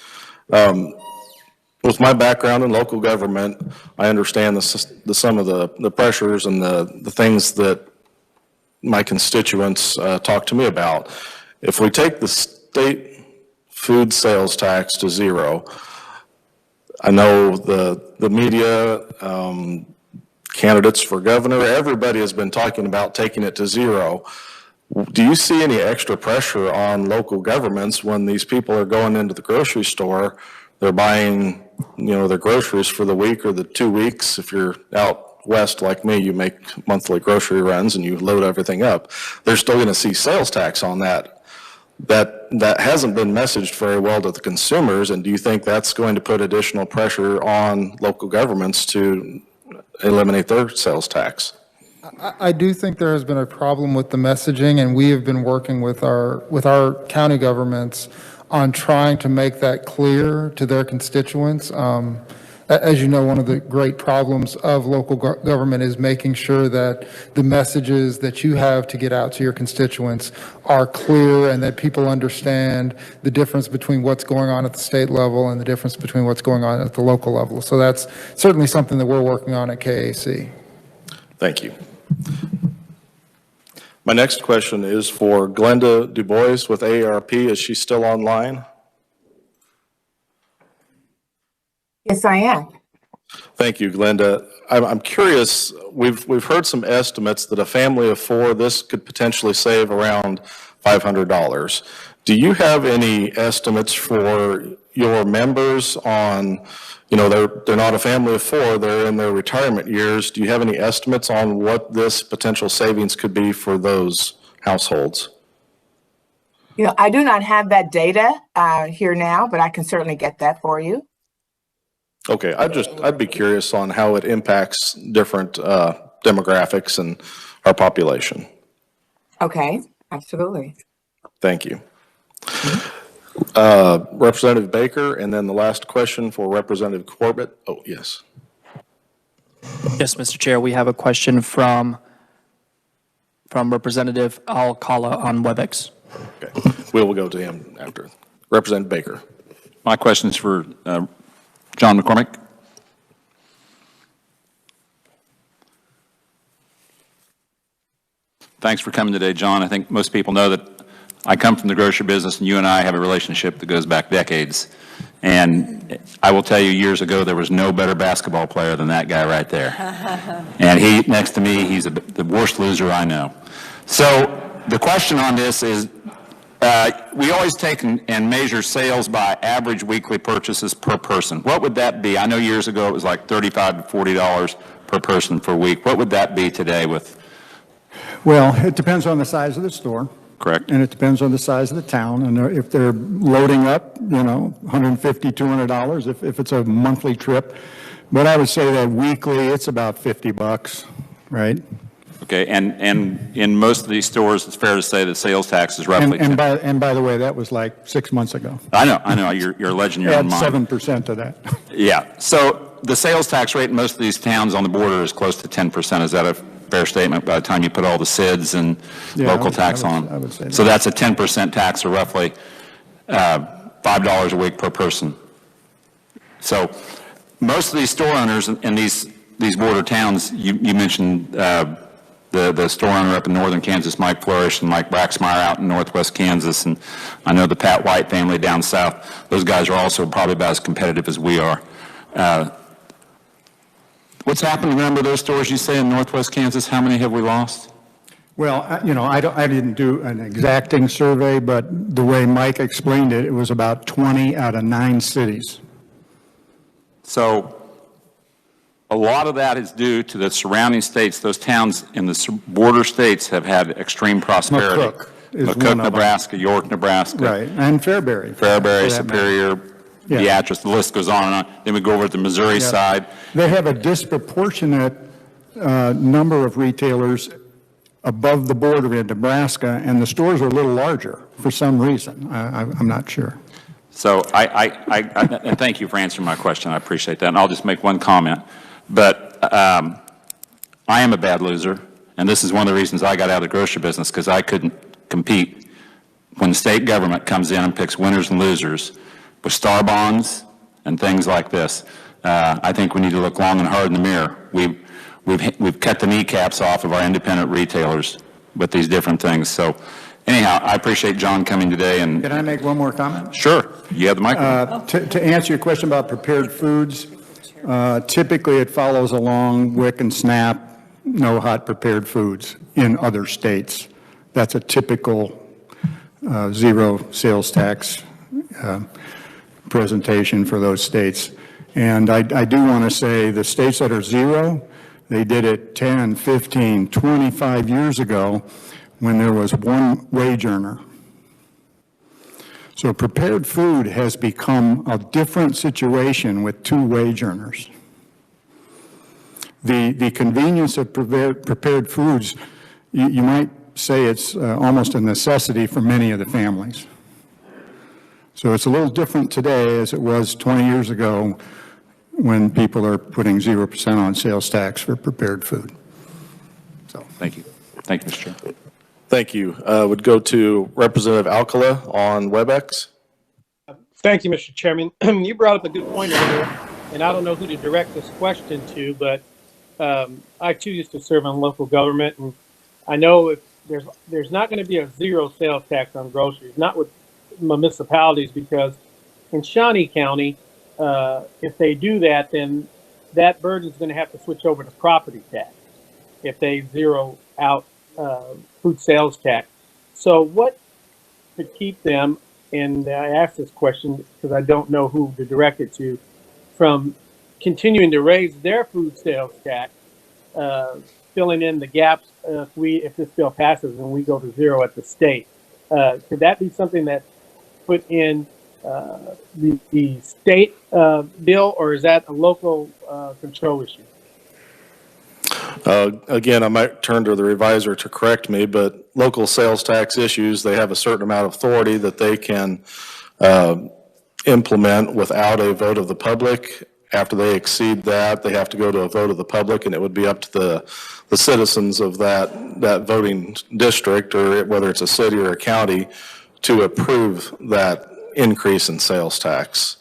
With my background in local government, I understand some of the pressures and the things that my constituents talk to me about. If we take the state food sales tax to zero, I know the media, candidates for governor, everybody has been talking about taking it to zero. Do you see any extra pressure on local governments when these people are going into the grocery store, they're buying, their groceries for the week or the 2 weeks? If you're out west like me, you make monthly grocery runs and you load everything up. They're still going to see sales tax on that. That hasn't been messaged very well to the consumers, and do you think that's going to put additional pressure on local governments to eliminate their sales tax? I do think there has been a problem with the messaging, and we have been working with our county governments on trying to make that clear to their constituents. As you know, one of the great problems of local government is making sure that the messages that you have to get out to your constituents are clear and that people understand the difference between what's going on at the state level and the difference between what's going on at the local level. So that's certainly something that we're working on at KAC. Thank you. My next question is for Glenda Dubois with Aarp. Is she still online? Yes, I am. Thank you, Glenda. I'm curious, we've heard some estimates that a family of four, this could potentially save around $500. Do you have any estimates for your members on, they're not a family of four, they're in their retirement years. Do you have any estimates on what this potential savings could be for those households? I do not have that data here now, but I can certainly get that for you. Okay, I'd be curious on how it impacts different demographics and our population. Okay, absolutely. Thank you. Representative Baker, and then the last question for Representative Corbett. Oh, yes. Yes, Mr. Chair, we have a question from Representative Alcala on WebEx. Okay, we will go to him after. Representative Baker. My question is for John McCormick. Thanks for coming today, John. I think most people know that I come from the grocery business, and you and I have a relationship that goes back decades. And I will tell you, years ago, there was no better basketball player than that guy right there. And he, next to me, he's the worst loser I know. So the question on this is, We always take and measure sales by average weekly purchases per person. What would that be? I know years ago it was like $35 to $40 per person per week. What would that be today with? Well, it depends on the size of the store. Correct. And it depends on the size of the town. And if they're loading up, $150, $200 if it's a monthly trip. But I would say that weekly, it's about $50, right? Okay, and in most of these stores, it's fair to say that sales tax is roughly. And by the way, that was like 6 months ago. I know, you're alleging your own mind. Add 7% to that. Yeah, so the sales tax rate in most of these towns on the border is close to 10%. Is that a fair statement by the time you put all the SIDs and local tax on? I would say that. So that's a 10% tax, or roughly $5 a week per person. So most of these store owners in these border towns, you mentioned the store owner up in northern Kansas, Mike Flourish, and Mike Braxmeyer out in northwest Kansas, and I know the Pat White family down south. Those guys are also probably about as competitive as we are. What's happened, remember those stores you say in northwest Kansas? How many have we lost? Well, I didn't do an exacting survey, but the way Mike explained it, it was about 20 out of 9 cities. So a lot of that is due to the surrounding states. Those towns in the border states have had extreme prosperity. McCook, Nebraska, York, Nebraska. Right, and Fairbury. Superior, Beatrice, the list goes on and on. Then we go over to the Missouri side. They have a disproportionate number of retailers above the border in Nebraska, and the stores are a little larger for some reason. I'm not sure. So and thank you for answering my question. I appreciate that. And I'll just make one comment. But I am a bad loser, and this is one of the reasons I got out of the grocery business, because I couldn't compete when the state government comes in and picks winners and losers with star bonds and things like this. I think we need to look long and hard in the mirror. We've cut the kneecaps off of our independent retailers with these different things. So anyhow, I appreciate John coming today. And can I make one more comment? Sure. You have the microphone. To answer your question about prepared foods, typically it follows along WIC and SNAP, no hot prepared foods in other states. That's a typical zero sales tax presentation for those states. And I do want to say the states that are zero, they did it 10, 15, 25 years ago when there was one wage earner. So prepared food has become a different situation with 2 wage earners. The convenience of prepared foods, you might say it's almost a necessity for many of the families. So it's a little different today as it was 20 years ago when people are putting 0% on sales tax for prepared food. So thank you. Thank you, Mr. Chair. Thank you. Would go to Representative Alcala on WebEx. Thank you, Mr. Chairman. You brought up a good point earlier, and I don't know who to direct this question to, but I too used to serve in local government, and I know if there's not going to be a zero sales tax on groceries, not with municipalities, because in Shawnee County, if they do that, then that burden is going to have to switch over to property tax if they zero out food sales tax. So what could keep them, and I ask this question because I don't know who to direct it to, from continuing to raise their food sales tax, filling in the gaps if this bill passes and we go to zero at the state? Could that be something that put in the state bill, or is that a local control issue? Again, I might turn to the reviser to correct me, but local sales tax issues, they have a certain amount of authority that they can implement without a vote of the public. After they exceed that, they have to go to a vote of the public, and it would be up to the citizens of that voting district, or whether it's a city or a county, to approve that increase in sales tax.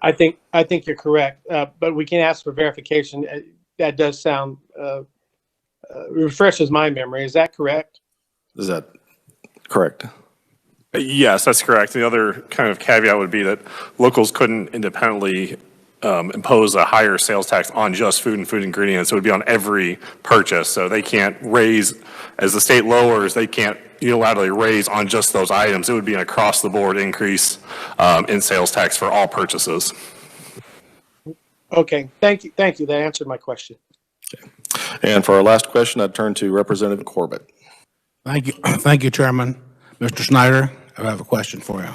I think you're correct, but we can ask for verification. That does sound refreshes my memory. Is that correct? Is that correct? Yes, that's correct. The other kind of caveat would be that locals couldn't independently impose a higher sales tax on just food and food ingredients. It would be on every purchase. So they can't raise, as the state lowers, they can't unilaterally raise on just those items. It would be an across-the-board increase in sales tax for all purchases. Okay, thank you. Thank you. That answered my question. And for our last question, I'd turn to Representative Corbett. Thank you. Thank you, Chairman. Mr. Schneider, I have a question for you.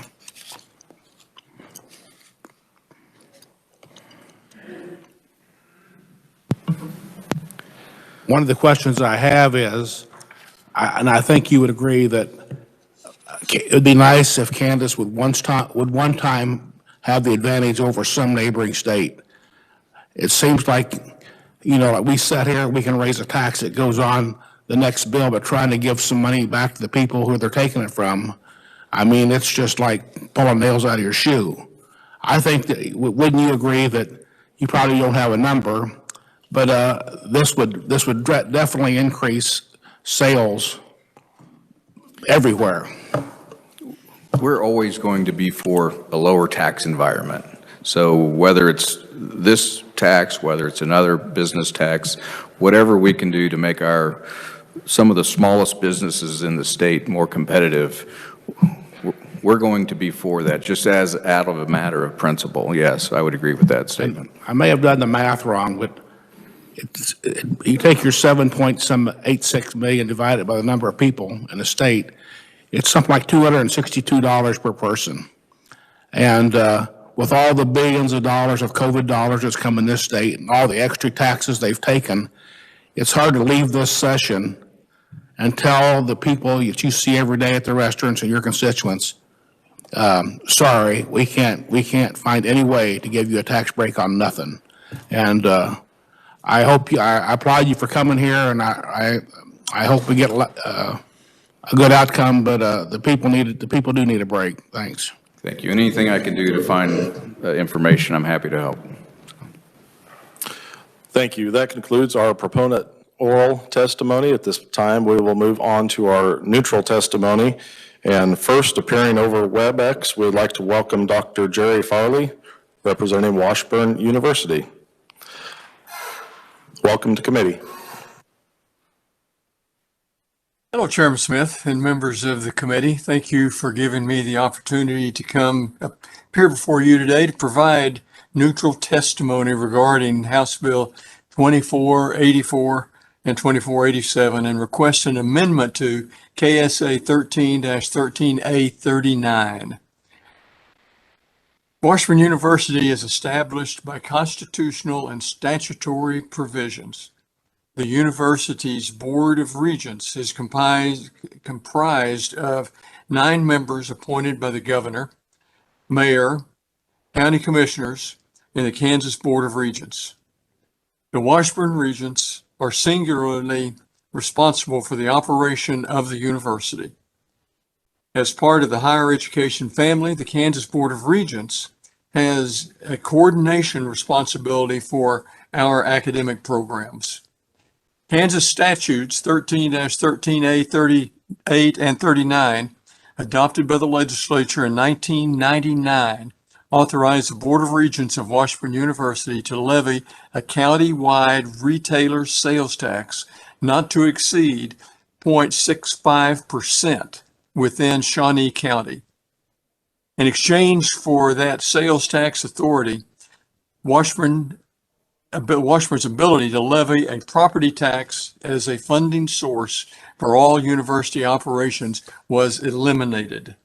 One of the questions I have is, and I think you would agree that it would be nice if Kansas would one time have the advantage over some neighboring state. It seems like, like we sit here, we can raise a tax that goes on the next bill, but trying to give some money back to the people who they're taking it from, I mean, it's just like pulling nails out of your shoe. I think that, wouldn't you agree that you probably don't have a number, but this would definitely increase sales everywhere. We're always going to be for a lower tax environment. So whether it's this tax, whether it's another business tax, whatever we can do to make some of the smallest businesses in the state more competitive, we're going to be for that, just as out of a matter of principle. Yes, I would agree with that statement. I may have done the math wrong, but you take your 7.86 million divided by the number of people in the state, it's something like $262 per person. And with all the billions of dollars of COVID dollars that's come in this state and all the extra taxes they've taken, it's hard to leave this session and tell the people that you see every day at the restaurants and your constituents, sorry, we can't find any way to give you a tax break on nothing. And I applaud you for coming here, and I hope we get a good outcome. But the people do need a break. Thanks. Thank you. Anything I can do to find information, I'm happy to help. Thank you. That concludes our proponent oral testimony. At this time, we will move on to our neutral testimony. And first, appearing over WebEx, we'd like to welcome Dr. Jerry Farley, representing Washburn University. Welcome to committee. Hello, Chairman Smith and members of the committee. Thank you for giving me the opportunity to come appear before you today to provide neutral testimony regarding House Bill 2484 and 2487 and request an amendment to KSA 13-13A39. Washburn University is established by constitutional and statutory provisions. The university's Board of Regents is comprised of 9 members appointed by the governor, mayor, county commissioners, and the Kansas Board of Regents. The Washburn Regents are singularly responsible for the operation of the university. As part of the higher education family, the Kansas Board of Regents has a coordination responsibility for our academic programs. Kansas statutes 13-13A 38 and 39, adopted by the legislature in 1999, authorize the Board of Regents of Washburn University to levy a county-wide retailer sales tax not to exceed 0.65% within Shawnee County. In exchange for that sales tax authority, Washburn's ability to levy a property tax as a funding source for all university operations was eliminated.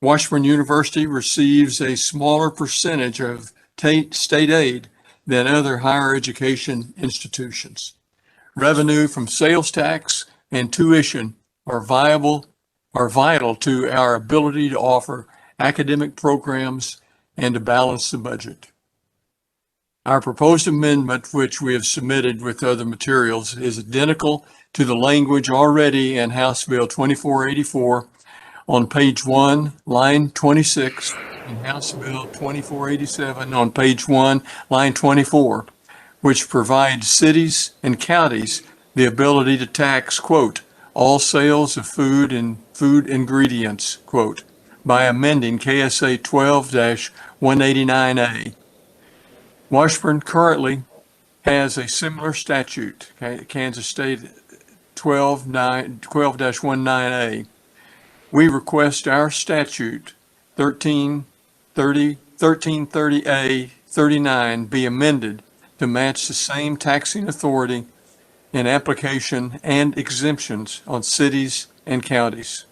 Washburn University receives a smaller percentage of state aid than other higher education institutions. Revenue from sales tax and tuition are vital to our ability to offer academic programs and to balance the budget. Our proposed amendment, which we have submitted with other materials, is identical to the language already in House Bill 2484 on page 1, line 26, and House Bill 2487 on page 1, line 24, which provides cities and counties the ability to tax, quote, all sales of food and food ingredients, quote, by amending KSA 12-189A. Washburn currently has a similar statute. Kansas State 12-19A, we request our statute 1330A 39 be amended to match the same taxing authority in application and exemptions on cities and counties.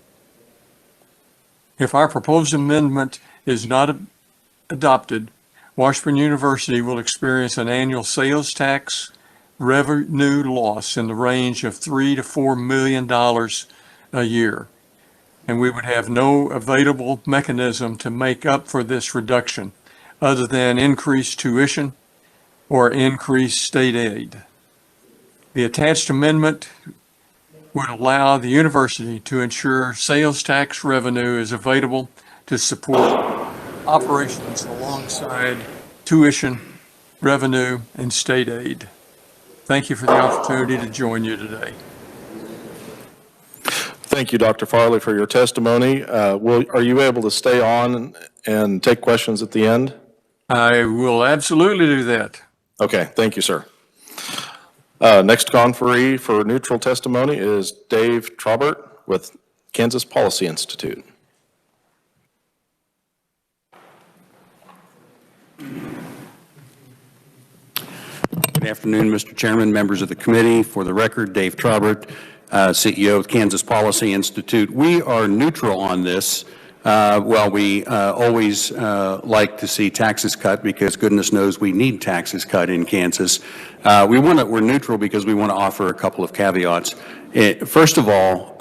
If our proposed amendment is not adopted, Washburn University will experience an annual sales tax revenue loss in the range of $3 to $4 million a year, and we would have no available mechanism to make up for this reduction other than increased tuition or increased state aid. The attached amendment would allow the university to ensure sales tax revenue is available to support operations alongside tuition, revenue, and state aid. Thank you for the opportunity to join you today. Thank you, Dr. Farley, for your testimony. Are you able to stay on and take questions at the end? I will absolutely do that. Okay, thank you, sir. Next conferee for neutral testimony is Dave Traubert with Kansas Policy Institute. Good afternoon, Mr. Chairman, members of the committee. For the record, Dave Traubert, CEO of Kansas Policy Institute. We are neutral on this. Well, we always like to see taxes cut because goodness knows we need taxes cut in Kansas. We're neutral because we want to offer a couple of caveats. First of all,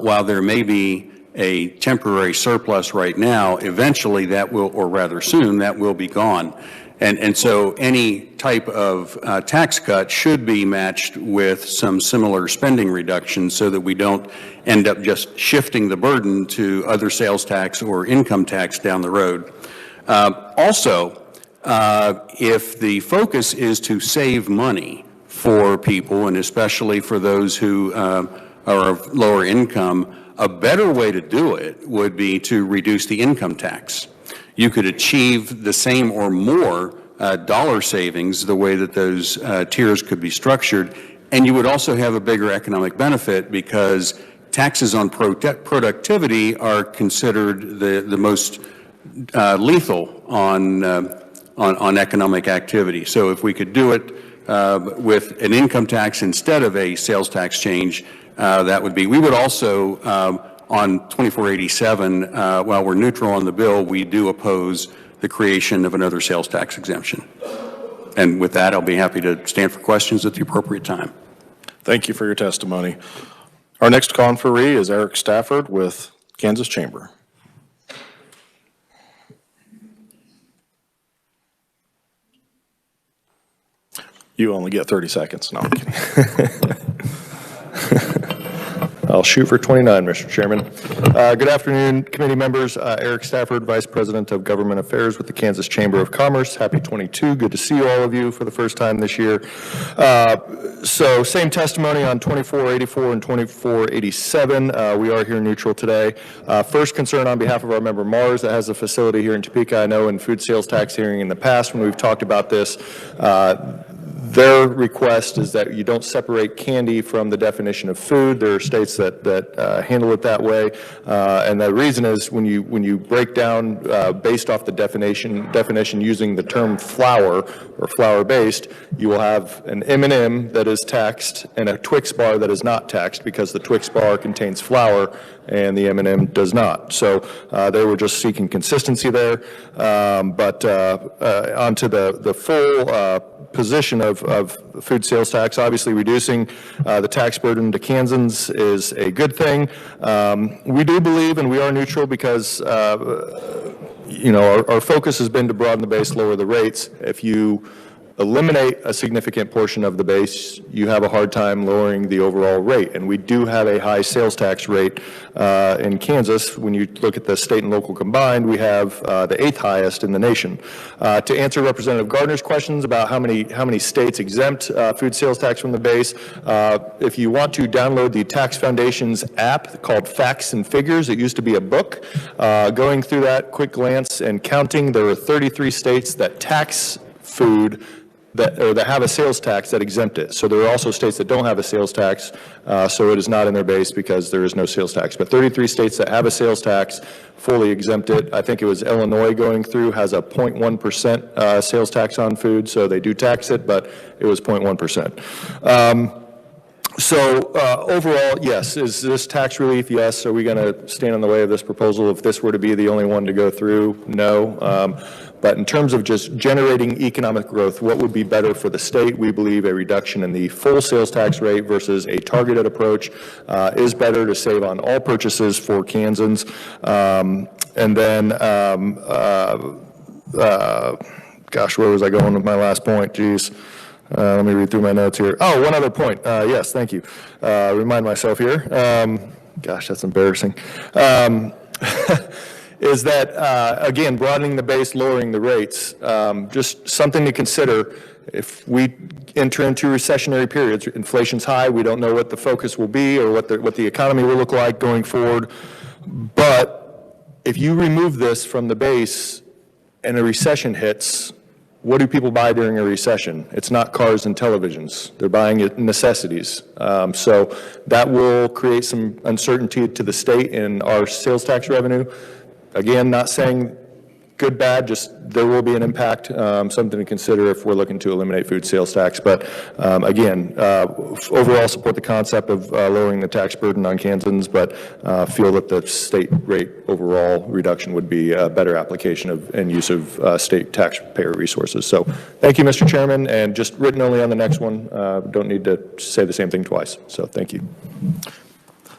while there may be a temporary surplus right now, eventually that will, or rather soon, that will be gone. And so any type of tax cut should be matched with some similar spending reductions so that we don't end up just shifting the burden to other sales tax or income tax down the road. Also, if the focus is to save money for people, and especially for those who are of lower income, a better way to do it would be to reduce the income tax. You could achieve the same or more dollar savings the way that those tiers could be structured, and you would also have a bigger economic benefit because taxes on productivity are considered the most lethal on economic activity. So if we could do it with an income tax instead of a sales tax change, that would be. We would also, on 2487, while we're neutral on the bill, we do oppose the creation of another sales tax exemption. And with that, I'll be happy to stand for questions at the appropriate time. Thank you for your testimony. Our next conferee is Eric Stafford with Kansas Chamber. You only get 30 seconds. No, I'm kidding. I'll shoot for 29, Mr. Chairman. Good afternoon, committee members. Eric Stafford, Vice President of Government Affairs with the Kansas Chamber of Commerce. Happy 22. Good to see all of you for the first time this year. So same testimony on 2484 and 2487. We are here neutral today. First concern on behalf of our member Mars that has a facility here in Topeka. I know in food sales tax hearing in the past when we've talked about this, their request is that you don't separate candy from the definition of food. There are states that handle it that way, and the reason is when you break down based off the definition using the term flour or flour-based, you will have an M&M that is taxed and a Twix bar that is not taxed because the Twix bar contains flour and the M&M does not. So they were just seeking consistency there, but onto the full position of food sales tax. Obviously, reducing the tax burden to Kansans is a good thing. We do believe, and we are neutral because our focus has been to broaden the base, lower the rates. If you eliminate a significant portion of the base, you have a hard time lowering the overall rate. And we do have a high sales tax rate in Kansas. When you look at the state and local combined, we have the 8th highest in the nation. To answer Representative Gardner's questions about how many states exempt food sales tax from the base, if you want to download the Tax Foundation's app called Facts and Figures, it used to be a book. Going through that quick glance and counting, there are 33 states that tax food that have a sales tax that exempt it. So there are also states that don't have a sales tax, so it is not in their base because there is no sales tax. But 33 states that have a sales tax fully exempt it. I think it was Illinois going through has a 0.1% sales tax on food, so they do tax it, but it was 0.1%. So overall, yes. Is this tax relief? Yes. Are we going to stand in the way of this proposal if this were to be the only one to go through? No. But in terms of just generating economic growth, what would be better for the state? We believe a reduction in the full sales tax rate versus a targeted approach is better to save on all purchases for Kansans. And then, gosh, where was I going with my last point? Geez. Let me read through my notes here. Oh, one other point. Yes, thank you. Remind myself here. Gosh, that's embarrassing. Is that, again, broadening the base, lowering the rates, just something to consider. If we enter into recessionary periods, inflation's high, we don't know what the focus will be or what the economy will look like going forward. But if you remove this from the base and a recession hits, what do people buy during a recession? It's not cars and televisions. They're buying necessities. So that will create some uncertainty to the state in our sales tax revenue. Again, not saying good, bad, just there will be an impact, something to consider if we're looking to eliminate food sales tax. But again, overall support the concept of lowering the tax burden on Kansans, but feel that the state rate overall reduction would be a better application of and use of state taxpayer resources. So thank you, Mr. Chairman, and just written only on the next one. Don't need to say the same thing twice. So thank you.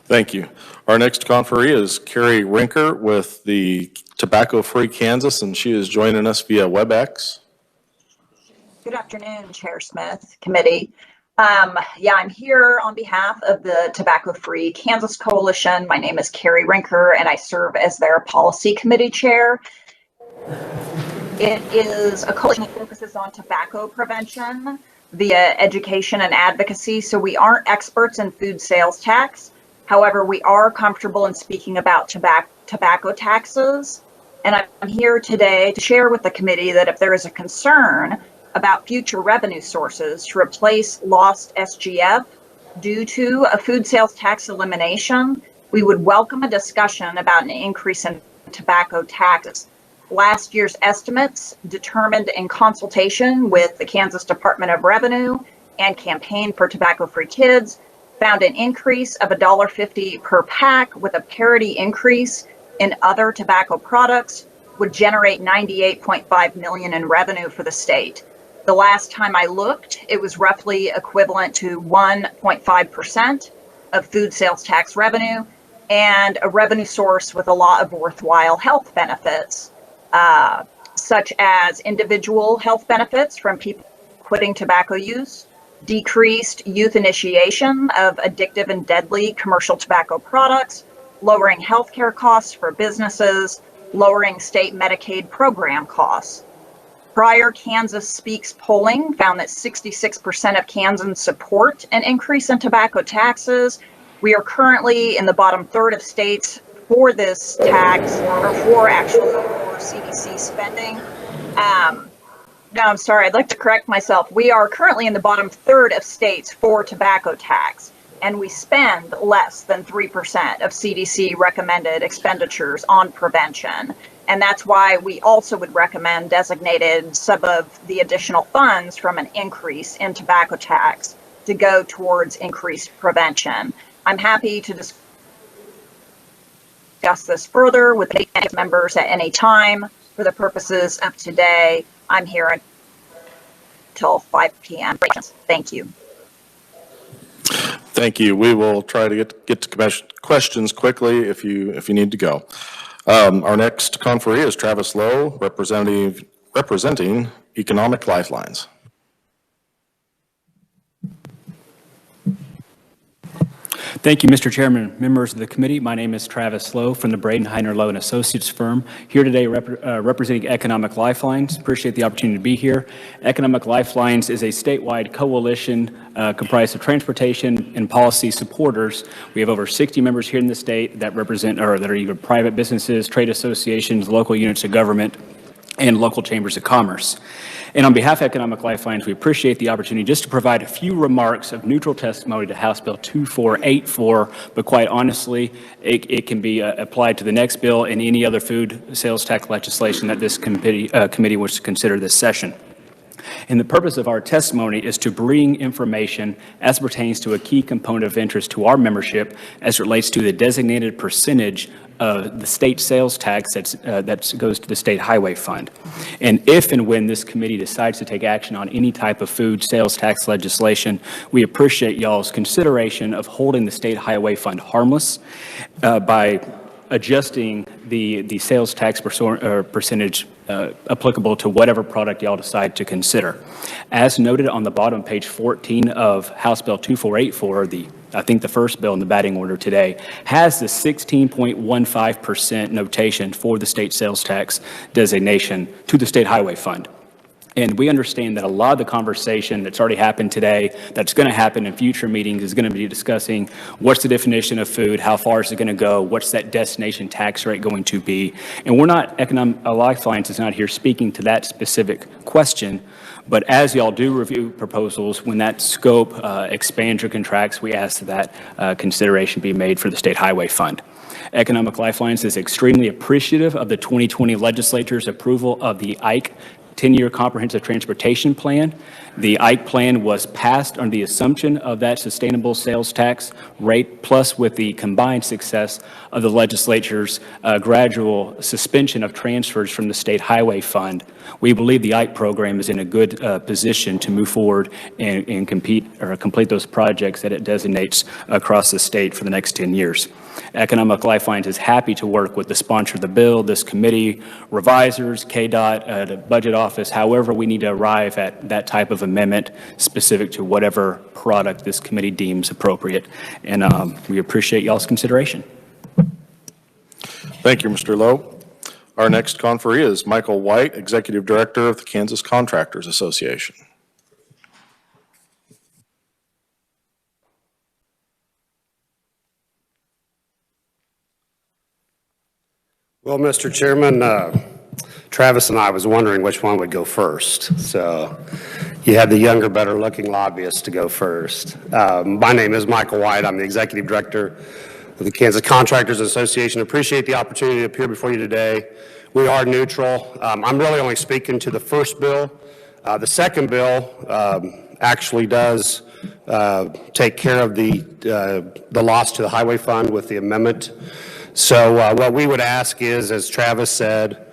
Thank you. Our next conferee is Carrie Rinker with the Tobacco-Free Kansas, and she is joining us via WebEx. Good afternoon, Chair Smith, committee. I'm here on behalf of the Tobacco-Free Kansas Coalition. My name is Carrie Rinker, and I serve as their policy committee chair. It is a coalition that focuses on tobacco prevention via education and advocacy, so we aren't experts in food sales tax. However, we are comfortable in speaking about tobacco taxes. And I'm here today to share with the committee that if there is a concern about future revenue sources to replace lost SGF due to a food sales tax elimination, we would welcome a discussion about an increase in tobacco taxes. Last year's estimates, determined in consultation with the Kansas Department of Revenue and Campaign for Tobacco-Free Kids, found an increase of $1.50 per pack with a parity increase in other tobacco products would generate $98.5 million in revenue for the state. The last time I looked, it was roughly equivalent to 1.5% of food sales tax revenue and a revenue source with a lot of worthwhile health benefits, such as individual health benefits from people quitting tobacco use, decreased youth initiation of addictive and deadly commercial tobacco products, lowering healthcare costs for businesses, lowering state Medicaid program costs. Prior Kansas Speaks polling found that 66% of Kansans support an increase in tobacco taxes. We are currently in the bottom third of states for this tax, or for CDC spending. No, I'm sorry, I'd like to correct myself. We are currently in the bottom third of states for tobacco tax, and we spend less than 3% of CDC recommended expenditures on prevention. And that's why we also would recommend designated some of the additional funds from an increase in tobacco tax to go towards increased prevention. I'm happy to discuss this further with members at any time. For the purposes of today, I'm here until 5 p.m. Thank you. Thank you. We will try to get to questions quickly if you need to go. Our next conferee is Travis Lowe, representing Economic Lifelines. Thank you, Mr. Chairman, members of the committee. My name is Travis Lowe from the Braden, Heiner, Lowe & Associates firm, here today representing Economic Lifelines. Appreciate the opportunity to be here. Economic Lifelines is a statewide coalition comprised of transportation and policy supporters. We have over 60 members here in the state that represent, or that are either private businesses, trade associations, local units of government. and local chambers of commerce. And on behalf of Economic Lifelines, we appreciate the opportunity just to provide a few remarks of neutral testimony to House Bill 2484, but quite honestly, it can be applied to the next bill and any other food sales tax legislation that this committee wishes to consider this session. And the purpose of our testimony is to bring information as pertains to a key component of interest to our membership as it relates to the designated percentage of the state sales tax that goes to the state highway fund. And if and when this committee decides to take action on any type of food sales tax legislation, we appreciate y'all's consideration of holding the state highway fund harmless by adjusting the sales tax percentage applicable to whatever product y'all decide to consider. As noted on the bottom, page 14 of House Bill 2484, I think the first bill in the batting order today, has the 16.15% notation for the state sales tax designation to the state highway fund. And we understand that a lot of the conversation that's already happened today, that's going to happen in future meetings, is going to be discussing what's the definition of food, how far is it going to go, what's that destination tax rate going to be. And we're not, Economic Lifelines is not here speaking to that specific question, but as y'all do review proposals, when that scope expands or contracts, we ask that consideration be made for the state highway fund. Economic Lifelines is extremely appreciative of the 2020 legislature's approval of the Ike 10-year comprehensive transportation plan. The Ike plan was passed on the assumption of that sustainable sales tax rate, plus with the combined success of the legislature's gradual suspension of transfers from the state highway fund. We believe the Ike program is in a good position to move forward and complete those projects that it designates across the state for the next 10 years. Economic Lifelines is happy to work with the sponsor of the bill, this committee, revisers, KDOT, the budget office, however we need to arrive at that type of amendment specific to whatever product this committee deems appropriate. And we appreciate y'all's consideration. Thank you, Mr. Lowe. Our next conferee is Michael White, Executive Director of the Kansas Contractors Association. Well, Mr. Chairman, Travis and I was wondering which one would go first. So you had the younger, better-looking lobbyist to go first. My name is Michael White. I'm the Executive Director of the Kansas Contractors Association. Appreciate the opportunity to appear before you today. We are neutral. I'm really only speaking to the first bill. The second bill actually does take care of the loss to the highway fund with the amendment. So what we would ask is, as Travis said,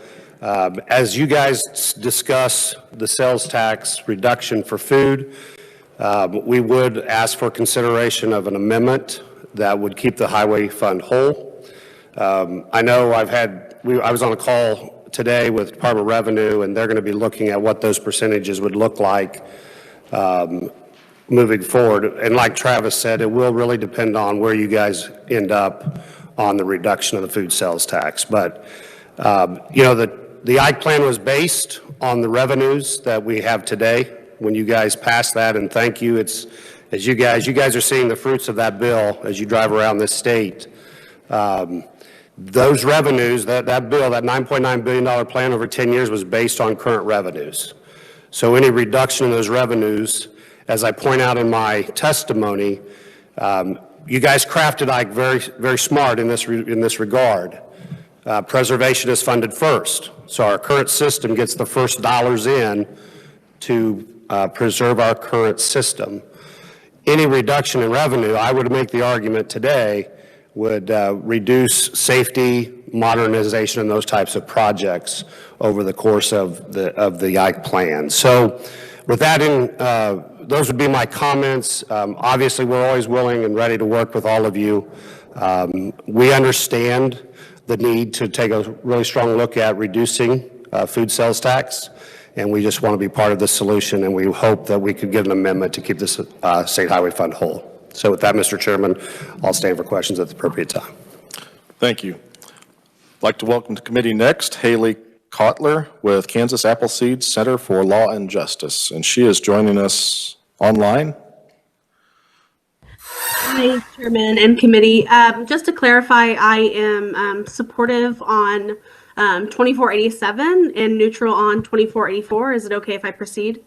as you guys discuss the sales tax reduction for food, we would ask for consideration of an amendment that would keep the highway fund whole. I know I was on a call today with Department of Revenue, and they're going to be looking at what those percentages would look like moving forward. And like Travis said, it will really depend on where you guys end up on the reduction of the food sales tax. But, you know, the Ike plan was based on the revenues that we have today. When you guys passed that, and thank you, it's, as you guys are seeing the fruits of that bill as you drive around this state. Those revenues, that bill, that $9.9 billion plan over 10 years was based on current revenues. So any reduction in those revenues, as I point out in my testimony, you guys crafted Ike very, very smart in this regard. Preservation is funded first. So our current system gets the first dollars in to preserve our current system. Any reduction in revenue, I would make the argument today, would reduce safety, modernization, and those types of projects over the course of the Ike plan. So with that those would be my comments. Obviously, we're always willing and ready to work with all of you. We understand the need to take a really strong look at reducing food sales tax, and we just want to be part of the solution, and we hope that we could get an amendment to keep this state highway fund whole. So with that, Mr. Chairman, I'll stand for questions at the appropriate time. Thank you. I'd like to welcome to committee next Haley Kotler with Kansas Appleseed Center for Law and Justice, and she is joining us online. Hi, Chairman and committee. Just to clarify, I am supportive on 2487 and neutral on 2484. Is it okay if I proceed?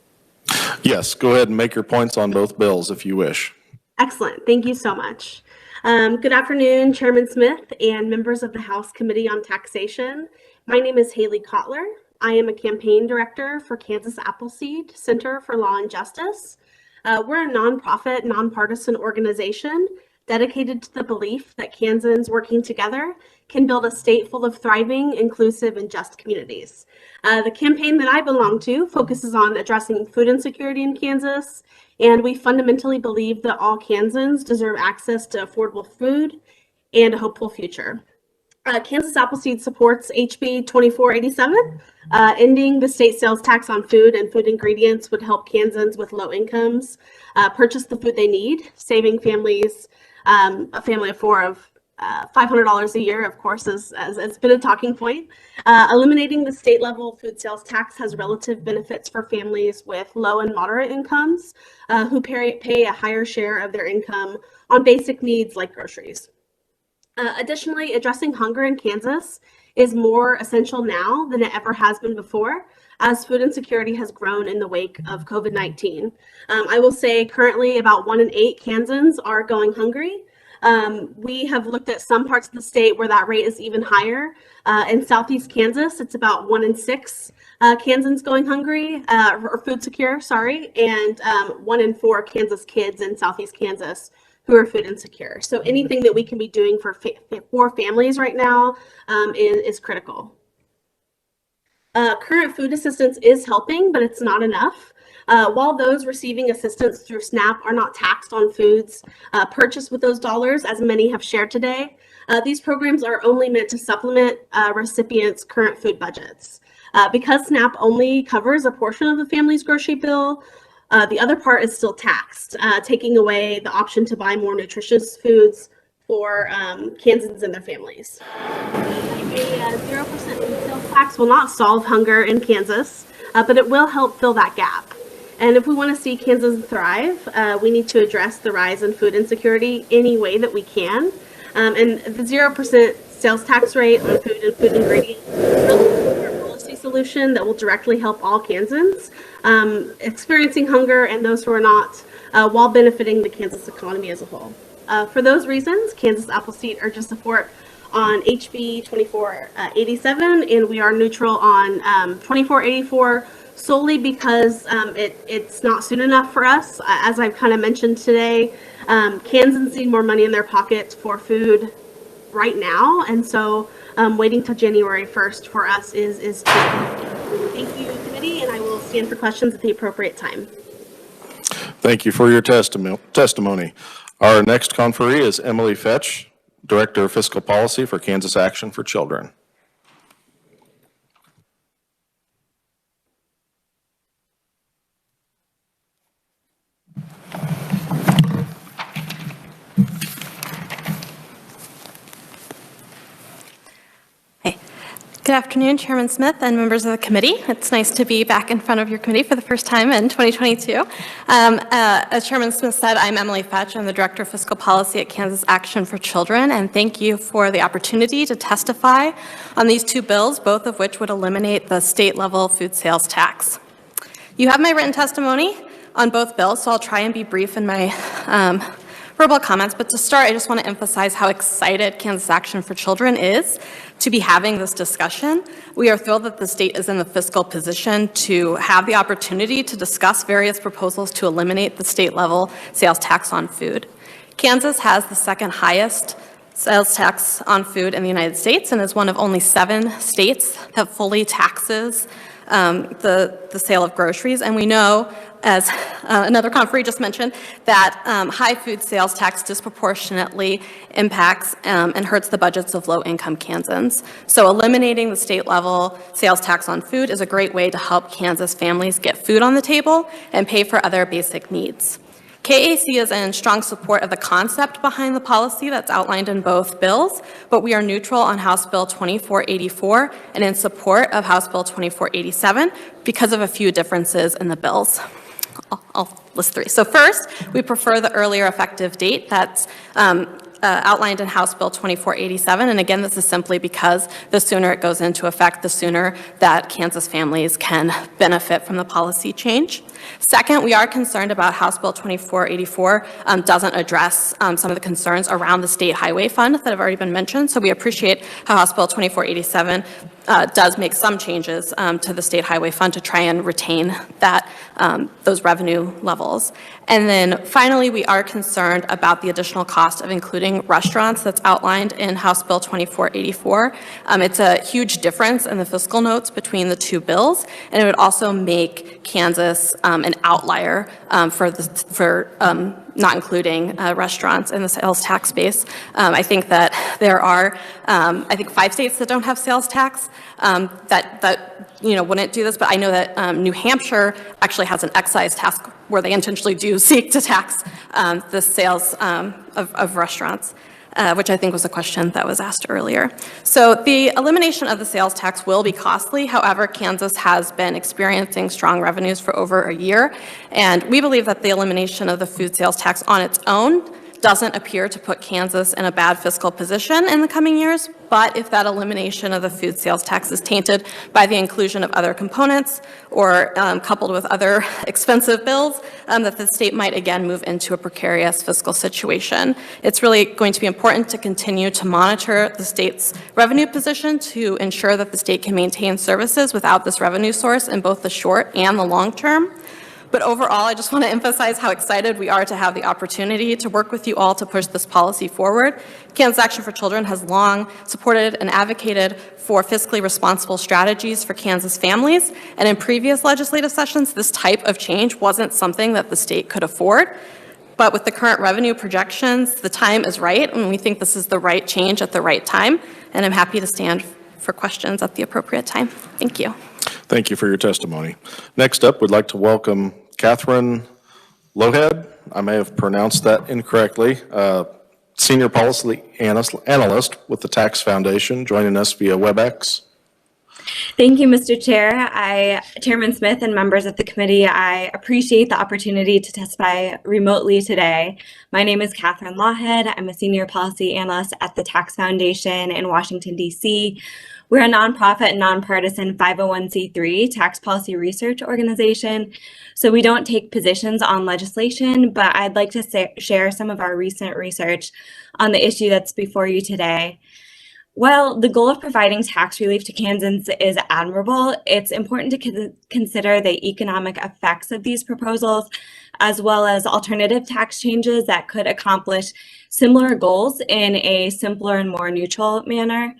Yes, go ahead and make your points on both bills if you wish. Excellent. Thank you so much. Good afternoon, Chairman Smith and members of the House Committee on Taxation. My name is Haley Kotler. I am a campaign director for Kansas Appleseed Center for Law and Justice. We're a nonprofit, nonpartisan organization dedicated to the belief that Kansans working together can build a state full of thriving, inclusive, and just communities. The campaign that I belong to focuses on addressing food insecurity in Kansas, and we fundamentally believe that all Kansans deserve access to affordable food and a hopeful future. Kansas Appleseed supports HB 2487. Ending the state sales tax on food and food ingredients would help Kansans with low incomes purchase the food they need, saving families, a family of four, of $500 a year, of course, as it's been a talking point. Eliminating the state level food sales tax has relative benefits for families with low and moderate incomes who pay a higher share of their income on basic needs like groceries. Additionally, addressing hunger in Kansas is more essential now than it ever has been before, as food insecurity has grown in the wake of COVID-19. I will say currently about 1 in 8 Kansans are going hungry. We have looked at some parts of the state where that rate is even higher. In Southeast Kansas, it's about 1 in 6 Kansans going hungry, or food secure, sorry, and 1 in 4 Kansas kids in Southeast Kansas who are food insecure. So anything that we can be doing for families right now is critical. Current food assistance is helping, but it's not enough. While those receiving assistance through SNAP are not taxed on foods purchased with those dollars, as many have shared today, these programs are only meant to supplement recipients' current food budgets. Because SNAP only covers a portion of the family's grocery bill, the other part is still taxed, taking away the option to buy more nutritious foods for Kansans and their families. A 0% food sales tax will not solve hunger in Kansas, but it will help fill that gap. And if we want to see Kansas thrive, we need to address the rise in food insecurity any way that we can. And the 0% sales tax rate on food and food ingredients is a policy solution that will directly help all Kansans experiencing hunger and those who are not, while benefiting the Kansas economy as a whole. For those reasons, Kansas Appleseed urges support on HB 2487, and we are neutral on 2484 solely because it's not soon enough for us. As I've kind of mentioned today, Kansans need more money in their pockets for food right now, and so waiting till January 1st for us is too late. Thank you, committee, and I will stand for questions at the appropriate time. Thank you for your testimony. Our next conferee is Emily Fetch, Director of Fiscal Policy for Kansas Action for Children. Good afternoon, Chairman Smith and members of the committee. It's nice to be back in front of your committee for the first time in 2022. As Chairman Smith said, I'm Emily Fetch. I'm the Director of Fiscal Policy at Kansas Action for Children, and thank you for the opportunity to testify on these two bills, both of which would eliminate the state-level food sales tax. You have my written testimony on both bills, so I'll try and be brief in my verbal comments, but to start, I just want to emphasize how excited Kansas Action for Children is to be having this discussion. We are thrilled that the state is in the fiscal position to have the opportunity to discuss various proposals to eliminate the state-level sales tax on food. Kansas has the second highest sales tax on food in the United States and is one of only 7 states that fully taxes the sale of groceries, and we know, as another conferee just mentioned, that high food sales tax disproportionately impacts and hurts the budgets of low-income Kansans. So eliminating the state-level sales tax on food is a great way to help Kansas families get food on the table and pay for other basic needs. KAC is in strong support of the concept behind the policy that's outlined in both bills, but we are neutral on House Bill 2484 and in support of House Bill 2487 because of a few differences in the bills. I'll list 3. So first, we prefer the earlier effective date that's outlined in House Bill 2487. And again, this is simply because the sooner it goes into effect, the sooner that Kansas families can benefit from the policy change. Second, we are concerned about House Bill 2484 doesn't address some of the concerns around the state highway fund that have already been mentioned. So we appreciate how House Bill 2487 does make some changes to the state highway fund to try and retain that those revenue levels. And then finally, we are concerned about the additional cost of including restaurants that's outlined in House Bill 2484. It's a huge difference in the fiscal notes between the two bills, and it would also make Kansas an outlier for not including restaurants in the sales tax base. I think that there are, I think 5 states that don't have sales tax that wouldn't do this, but I know that New Hampshire actually has an excise tax where they intentionally do seek to tax the sales of restaurants. Which I think was a question that was asked earlier. So the elimination of the sales tax will be costly. However, Kansas has been experiencing strong revenues for over a year, and we believe that the elimination of the food sales tax on its own doesn't appear to put Kansas in a bad fiscal position in the coming years, but if that elimination of the food sales tax is tainted by the inclusion of other components or coupled with other expensive bills, that the state might again move into a precarious fiscal situation. It's really going to be important to continue to monitor the state's revenue position to ensure that the state can maintain services without this revenue source in both the short and the long term. But overall, I just want to emphasize how excited we are to have the opportunity to work with you all to push this policy forward. Kansas Action for Children has long supported and advocated for fiscally responsible strategies for Kansas families, and in previous legislative sessions, this type of change wasn't something that the state could afford. But with the current revenue projections, the time is right, and we think this is the right change at the right time, and I'm happy to stand for questions at the appropriate time. Thank you. Thank you for your testimony. Next up, we'd like to welcome Catherine Lohead. I may have pronounced that incorrectly. Senior Policy Analyst with the Tax Foundation, joining us via WebEx. Thank you, Mr. Chair. Chairman Smith and members of the committee, I appreciate the opportunity to testify remotely today. My name is Catherine Lohead. I'm a Senior Policy Analyst at the Tax Foundation in Washington, D.C. We're a nonprofit and nonpartisan 501c3 tax policy research organization. So we don't take positions on legislation, but I'd like to share some of our recent research on the issue that's before you today. While the goal of providing tax relief to Kansans is admirable, it's important to consider the economic effects of these proposals, as well as alternative tax changes that could accomplish similar goals in a simpler and more neutral manner.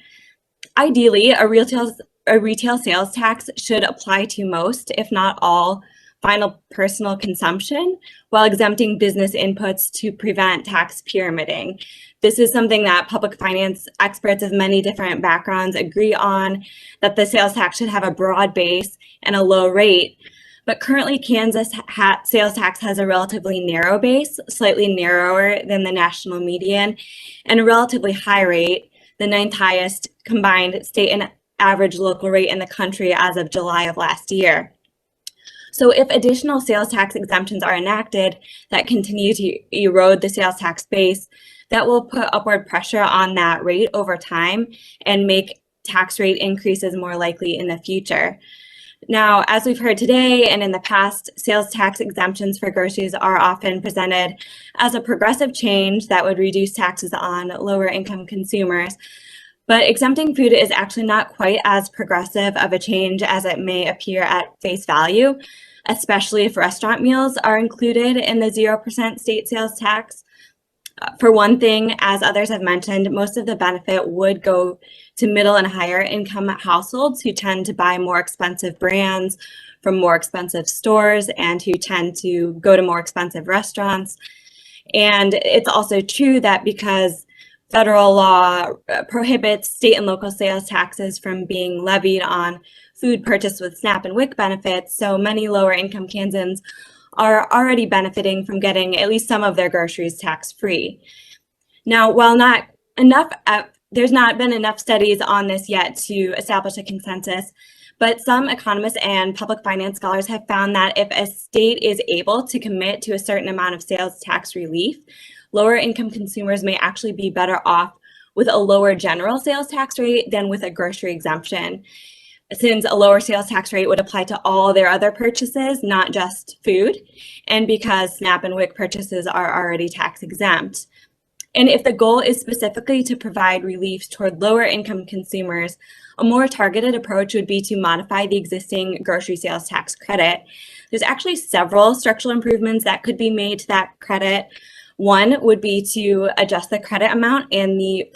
Ideally, a retail sales tax should apply to most, if not all, final personal consumption, while exempting business inputs to prevent tax pyramiding. This is something that public finance experts of many different backgrounds agree on, that the sales tax should have a broad base and a low rate. But currently, Kansas sales tax has a relatively narrow base, slightly narrower than the national median, and a relatively high rate, the 9th highest combined state and average local rate in the country as of July of last year. So if additional sales tax exemptions are enacted that continue to erode the sales tax base, that will put upward pressure on that rate over time and make tax rate increases more likely in the future. Now, as we've heard today and in the past, sales tax exemptions for groceries are often presented as a progressive change that would reduce taxes on lower income consumers. But exempting food is actually not quite as progressive of a change as it may appear at face value, especially if restaurant meals are included in the 0% state sales tax. For one thing, as others have mentioned, most of the benefit would go to middle and higher income households who tend to buy more expensive brands from more expensive stores and who tend to go to more expensive restaurants. And it's also true that because federal law prohibits state and local sales taxes from being levied on food purchased with SNAP and WIC benefits, so many lower income Kansans are already benefiting from getting at least some of their groceries tax-free. Now, while not enough, there's not been enough studies on this yet to establish a consensus, but some economists and public finance scholars have found that if a state is able to commit to a certain amount of sales tax relief lower income consumers may actually be better off with a lower general sales tax rate than with a grocery exemption, since a lower sales tax rate would apply to all their other purchases, not just food, and because SNAP and WIC purchases are already tax exempt. And if the goal is specifically to provide relief toward lower income consumers, a more targeted approach would be to modify the existing grocery sales tax credit. There's actually several structural improvements that could be made to that credit. One would be to adjust the credit amount and the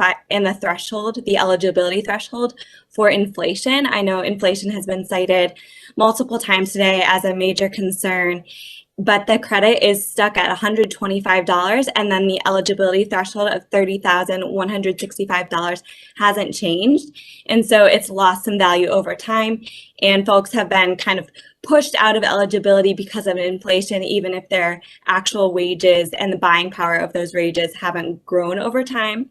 threshold, the eligibility threshold for inflation. I know inflation has been cited multiple times today as a major concern, but the credit is stuck at $125, and then the eligibility threshold of $30,165 hasn't changed. And so it's lost some value over time, and folks have been kind of pushed out of eligibility because of inflation, even if their actual wages and the buying power of those wages haven't grown over time.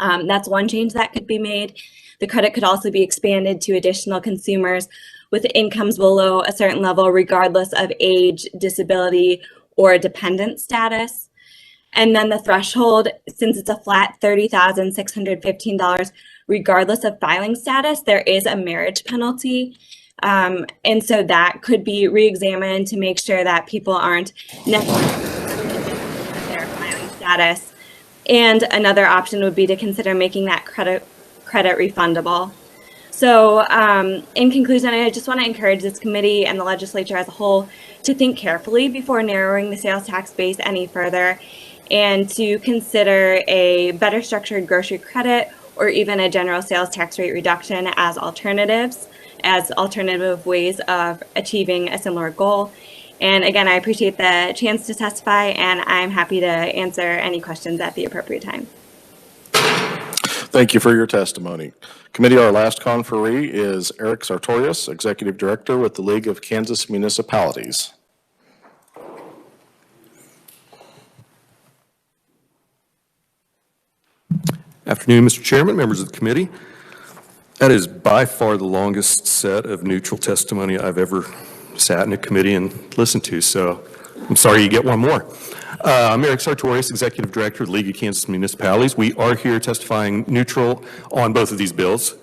That's one change that could be made. The credit could also be expanded to additional consumers with incomes below a certain level, regardless of age, disability, or dependent status. And then the threshold, since it's a flat $30,615, regardless of filing status, there is a marriage penalty. And so that could be re-examined to make sure that people aren't necessarily their filing status. And another option would be to consider making that credit refundable. So in conclusion, I just want to encourage this committee and the legislature as a whole to think carefully before narrowing the sales tax base any further, and to consider a better structured grocery credit or even a general sales tax rate reduction as alternative ways of achieving a similar goal. And again, I appreciate the chance to testify, and I'm happy to answer any questions at the appropriate time. Thank you for your testimony. Committee, our last conferee is Eric Sartorius, Executive Director with the League of Kansas Municipalities. Afternoon, Mr. Chairman, members of the committee. That is by far the longest set of neutral testimony I've ever sat in a committee and listened to, so I'm sorry you get one more. I'm Eric Sartorius, Executive Director of the League of Kansas Municipalities. We are here testifying neutral on both of these bills.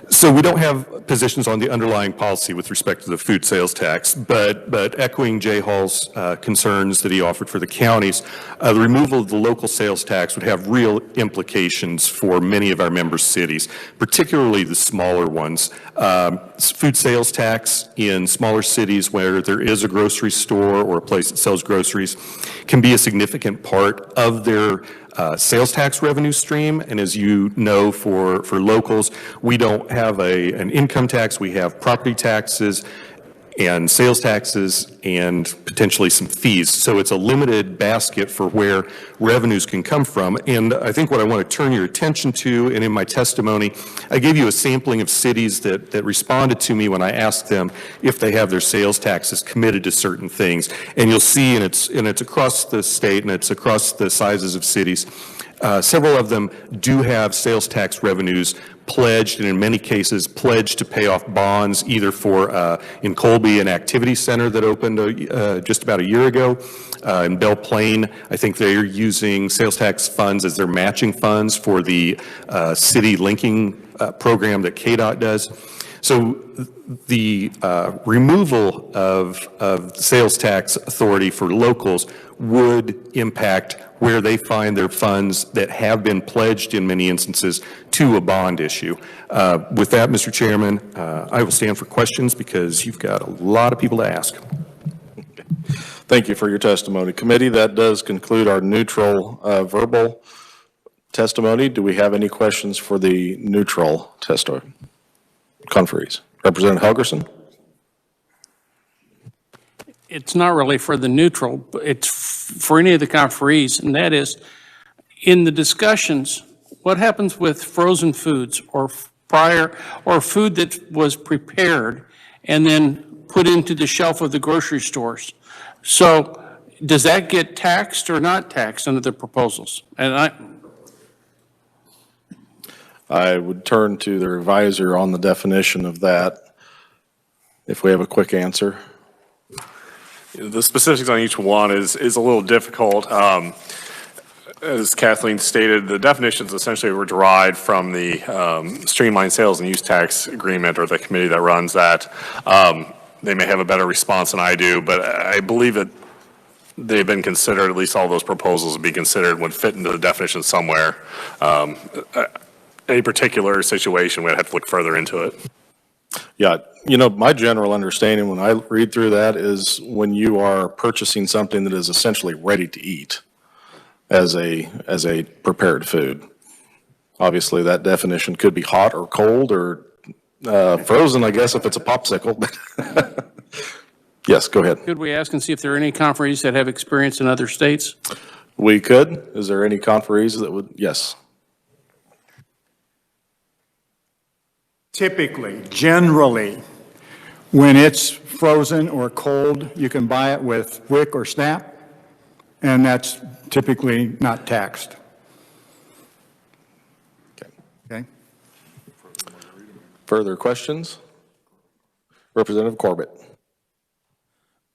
So we don't have positions on the underlying policy with respect to the food sales tax, but echoing Jay Hall's concerns that he offered for the counties, the removal of the local sales tax would have real implications for many of our member cities, particularly the smaller ones. Food sales tax in smaller cities where there is a grocery store or a place that sells groceries can be a significant part of their sales tax revenue stream. And as you know, for locals, we don't have an income tax. We have property taxes and sales taxes and potentially some fees. So it's a limited basket for where revenues can come from. And I think what I want to turn your attention to, and in my testimony, I gave you a sampling of cities that responded to me when I asked them if they have their sales taxes committed to certain things. And you'll see, and it's across the state and it's across the sizes of cities, several of them do have sales tax revenues pledged, and in many cases pledged to pay off bonds, either for, in Colby, an activity center that opened just about a year ago. In Belle Plaine, I think they're using sales tax funds as their matching funds for the city linking program that KDOT does. So the removal of sales tax authority for locals would impact where they find their funds that have been pledged in many instances to a bond issue. With that, Mr. Chairman, I will stand for questions because you've got a lot of people to ask. Thank you for your testimony. Committee, that does conclude our neutral verbal testimony. Do we have any questions for the neutral testimony? Conferees. Representative Helgerson. It's not really for the neutral, but it's for any of the conferees, and that is, in the discussions, what happens with frozen foods or food that was prepared and then put into the shelf of the grocery stores? So does that get taxed or not taxed under the proposals? And I would turn to the revisor on the definition of that, if we have a quick answer. The specifics on each one is a little difficult. As Kathleen stated, the definitions essentially were derived from the streamlined sales and use tax agreement, or the committee that runs that. They may have a better response than I do, but I believe that they've been considered, at least all those proposals would be considered, would fit into the definition somewhere. Any particular situation, we'd have to look further into it. Yeah, my general understanding when I read through that is when you are purchasing something that is essentially ready to eat as a prepared food. Obviously, that definition could be hot or cold or frozen, I guess, if it's a popsicle. Yes, go ahead. Could we ask and see if there are any conferees that have experience in other states? We could. Is there any conferees that would? Yes. Typically, generally, when it's frozen or cold, you can buy it with WIC or SNAP, and that's typically not taxed. Okay. Further questions? Representative Corbett.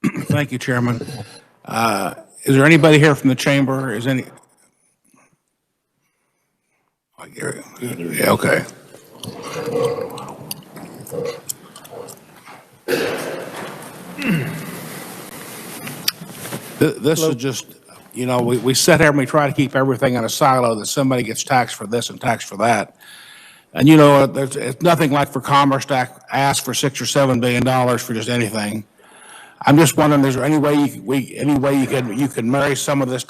Thank you, Chairman. Is there anybody here from the chamber? Is any? Yeah, okay. This is just, we sit here and we try to keep everything in a silo that somebody gets taxed for this and taxed for that. And it's nothing like for Commerce to ask for $6 or $7 billion for just anything. I'm just wondering, is there any way you can marry some of this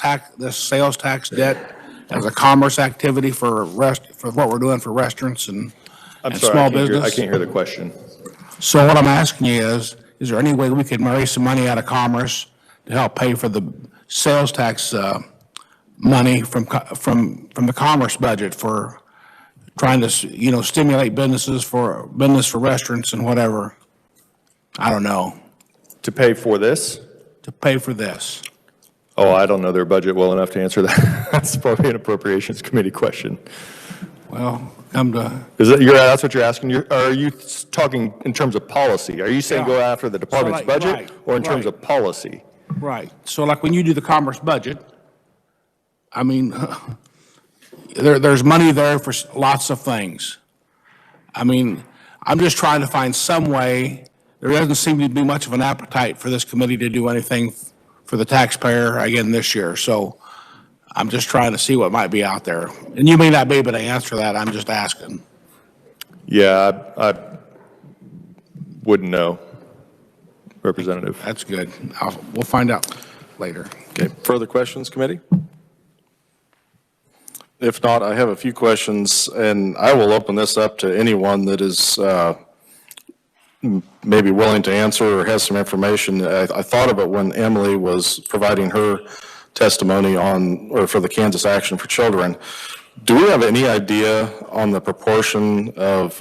sales tax debt as a commerce activity for what we're doing for restaurants and small business? I can't hear the question. So what I'm asking you is there any way we could marry some money out of commerce to help pay for the sales tax money from the commerce budget for trying to stimulate business for restaurants and whatever? I don't know. To pay for this? To pay for this. Oh, I don't know their budget well enough to answer that. That's probably an Appropriations Committee question. Well, that's what you're asking? Are you talking in terms of policy? Are you saying go after the department's budget or in terms of policy? Right. So like when you do the commerce budget, I mean, there's money there for lots of things. I mean, I'm just trying to find some way. There doesn't seem to be much of an appetite for this committee to do anything for the taxpayer again this year. So I'm just trying to see what might be out there. And you may not be able to answer that. I'm just asking. Yeah, I wouldn't know, Representative. That's good. We'll find out later. Okay. Further questions, committee? If not, I have a few questions, and I will open this up to anyone that is maybe willing to answer or has some information. I thought of it when Emily was providing her testimony for the Kansas Action for Children. Do we have any idea on the proportion of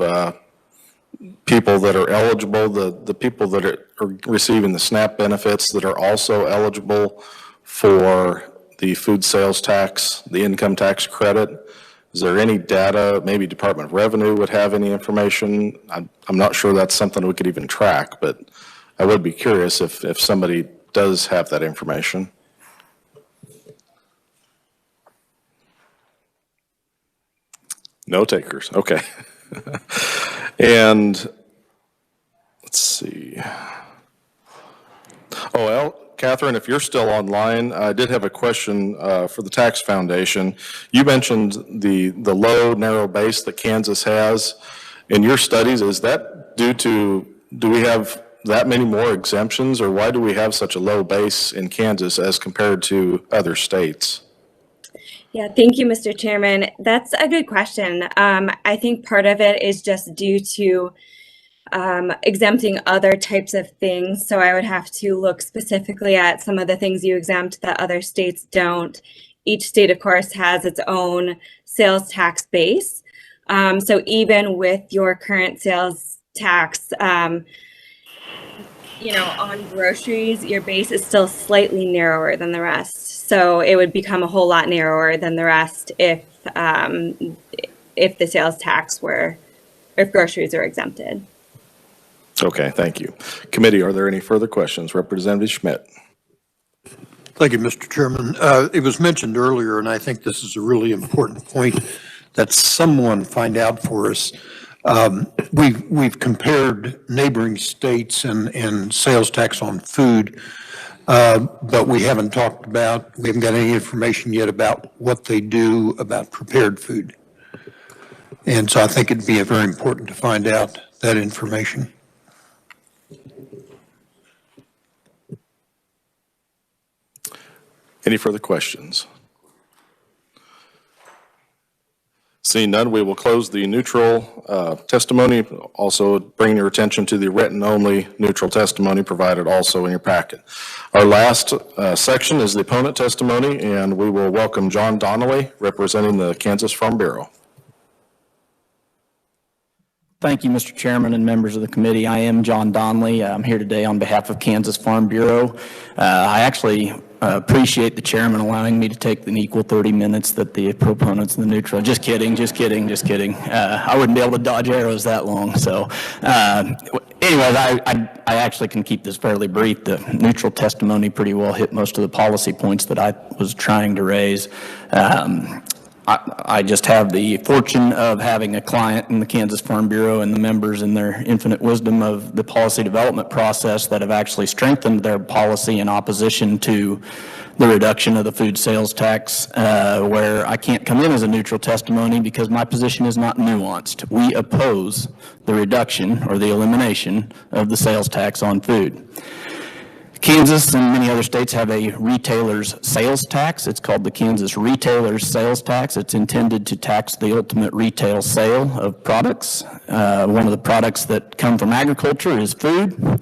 people that are eligible, the people that are receiving the SNAP benefits that are also eligible for the food sales tax, the income tax credit? Is there any data? Maybe Department of Revenue would have any information. I'm not sure that's something we could even track, but I would be curious if somebody does have that information. No takers, okay. And let's see. Oh, well, Catherine, if you're still online, I did have a question for the Tax Foundation. You mentioned the low, narrow base that Kansas has. In your studies, is that due to, do we have that many more exemptions, or why do we have such a low base in Kansas as compared to other states? Yeah, thank you, Mr. Chairman. That's a good question. I think part of it is just due to exempting other types of things. So I would have to look specifically at some of the things you exempt that other states don't. Each state, of course, has its own sales tax base. So even with your current sales tax, on groceries, your base is still slightly narrower than the rest. So it would become a whole lot narrower than the rest if the sales tax if groceries are exempted. Okay, thank you. Committee, are there any further questions? Representative Schmidt. Thank you, Mr. Chairman. It was mentioned earlier, and I think this is a really important point that someone find out for us. We've compared neighboring states and sales tax on food, but we haven't got any information yet about what they do about prepared food. And so I think it'd be very important to find out that information. Any further questions? Seeing none, we will close the neutral testimony. Also bring your attention to the written-only neutral testimony provided also in your packet. Our last section is the opponent testimony, and we will welcome John Donnelly, representing the Kansas Farm Bureau. Thank you, Mr. Chairman and members of the committee. I am John Donnelly. I'm here today on behalf of Kansas Farm Bureau. I actually appreciate the chairman allowing me to take an equal 30 minutes that the proponents and the neutral. Just kidding. I wouldn't be able to dodge arrows that long. So anyways, I actually can keep this fairly brief. The neutral testimony pretty well hit most of the policy points that I was trying to raise. I just have the fortune of having a client in the Kansas Farm Bureau and the members in their infinite wisdom of the policy development process that have actually strengthened their policy in opposition to the reduction of the food sales tax, where I can't come in as a neutral testimony because my position is not nuanced. We oppose the reduction or the elimination of the sales tax on food. Kansas and many other states have a retailer's sales tax. It's called the Kansas Retailer's Sales Tax. It's intended to tax the ultimate retail sale of products. One of the products that come from agriculture is food.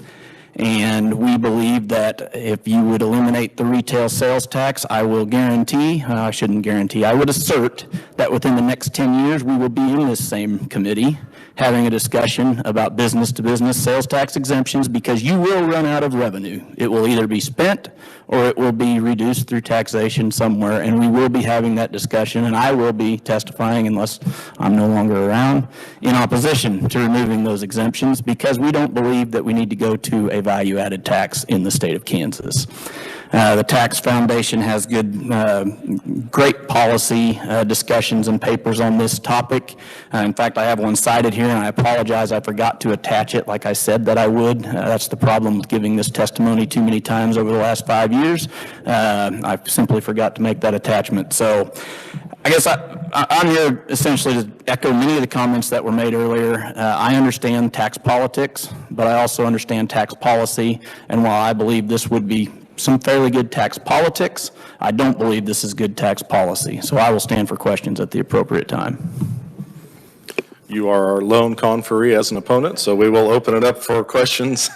And we believe that if you would eliminate the retail sales tax, I will guarantee, I shouldn't guarantee, I would assert that within the next 10 years, we will be in this same committee having a discussion about business-to-business sales tax exemptions, because you will run out of revenue. It will either be spent or it will be reduced through taxation somewhere, and we will be having that discussion, and I will be testifying, unless I'm no longer around, in opposition to removing those exemptions, because we don't believe that we need to go to a value-added tax in the state of Kansas. The Tax Foundation has great policy discussions and papers on this topic. In fact, I have one cited here, and I apologize, I forgot to attach it like I said that I would. That's the problem with giving this testimony too many times over the last 5 years. I simply forgot to make that attachment. So I guess I'm here essentially to echo many of the comments that were made earlier. I understand tax politics, but I also understand tax policy, and while I believe this would be some fairly good tax politics, I don't believe this is good tax policy. So I will stand for questions at the appropriate time. You are our lone conferee as an opponent, so we will open it up for questions.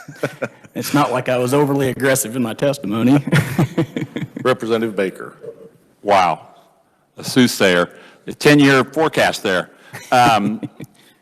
It's not like I was overly aggressive in my testimony. Representative Baker. Wow, a soothsayer. The 10-year forecast there.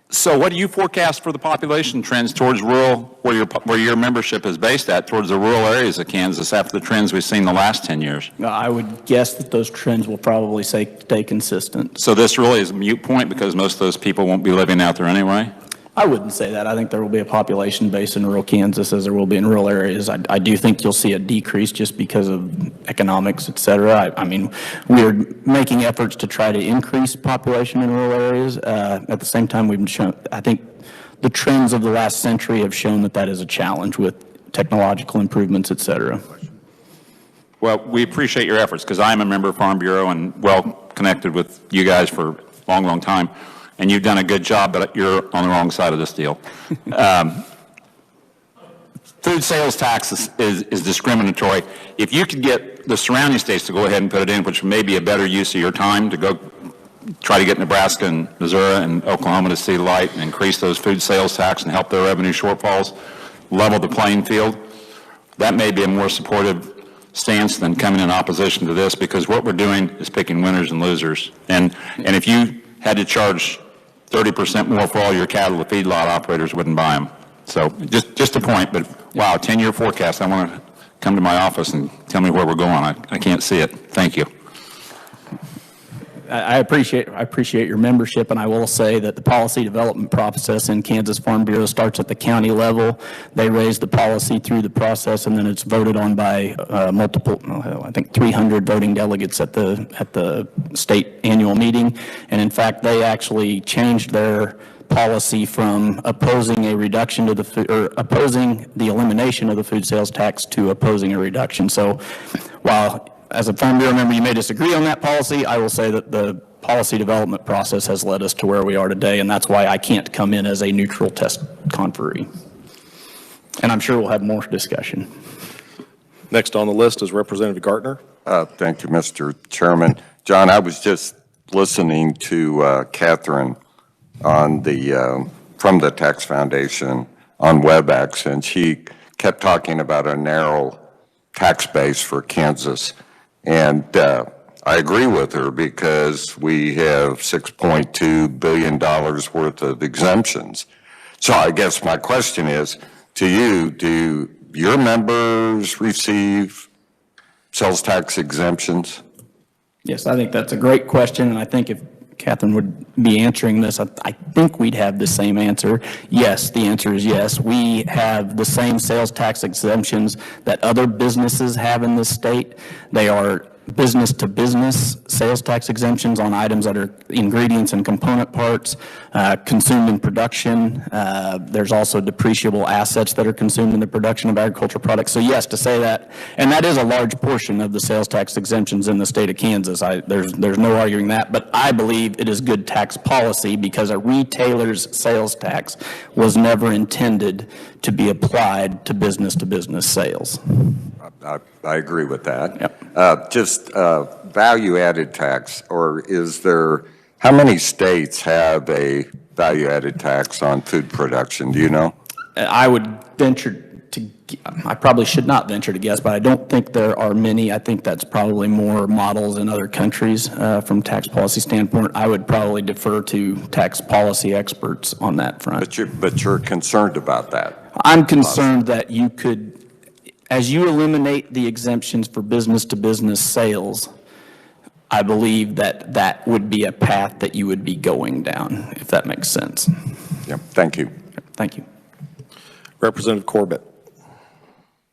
So what do you forecast for the population trends towards rural, where your membership is based at, towards the rural areas of Kansas after the trends we've seen the last 10 years? I would guess that those trends will probably stay consistent. So this really is a moot point because most of those people won't be living out there anyway? I wouldn't say that. I think there will be a population base in rural Kansas as there will be in rural areas. I do think you'll see a decrease just because of economics, et cetera. I mean, we're making efforts to try to increase population in rural areas. At the same time, we've shown, I think the trends of the last century have shown that that is a challenge with technological improvements, et cetera. Well, we appreciate your efforts because I'm a member of Farm Bureau and well connected with you guys for a long, long time. And you've done a good job, but you're on the wrong side of this deal. Food sales tax is discriminatory. If you could get the surrounding states to go ahead and put it in, which may be a better use of your time to go try to get Nebraska and Missouri and Oklahoma to see light and increase those food sales tax and help their revenue shortfalls, level the playing field, that may be a more supportive stance than coming in opposition to this, because what we're doing is picking winners and losers. And if you had to charge 30% more for all your cattle, the feedlot operators wouldn't buy them. So just a point, but wow, 10-year forecast. I want to come to my office and tell me where we're going. I can't see it. Thank you. I appreciate your membership, and I will say that the policy development process in Kansas Farm Bureau starts at the county level. They raise the policy through the process, and then it's voted on by multiple, I think 300 voting delegates at the state annual meeting. And in fact, they actually changed their policy from opposing a reduction to the food, or opposing the elimination of the food sales tax to opposing a reduction. So while as a Farm Bureau member you may disagree on that policy, I will say that the policy development process has led us to where we are today, and that's why I can't come in as a neutral test conferee. And I'm sure we'll have more discussion. Next on the list is Representative Gartner. Thank you, Mr. Chairman. John, I was just listening to Catherine on the from the Tax Foundation on WebEx, and she kept talking about a narrow tax base for Kansas. And I agree with her because we have $6.2 billion worth of exemptions. So I guess my question is to you, do your members receive sales tax exemptions? Yes, I think that's a great question, and I think if Catherine would be answering this, I think we'd have the same answer. Yes, the answer is yes. We have the same sales tax exemptions that other businesses have in this state. They are business-to-business sales tax exemptions on items that are ingredients and component parts consumed in production. There's also depreciable assets that are consumed in the production of agricultural products. So yes, to say that, and that is a large portion of the sales tax exemptions in the state of Kansas. There's no arguing that, but I believe it is good tax policy because a retailer's sales tax was never intended to be applied to business sales. I agree with that. Yep. Just value-added tax, or is there, how many states have a value-added tax on food production? Do you know? I would venture to, I probably should not venture to guess, but I don't think there are many. I think that's probably more models in other countries from tax policy standpoint. I would probably defer to tax policy experts on that front. But you're concerned about that? I'm concerned that you could, as you eliminate the exemptions for business-to-business sales, I believe that that would be a path that you would be going down, if that makes sense. Yeah, thank you. Thank you. Representative Corbett.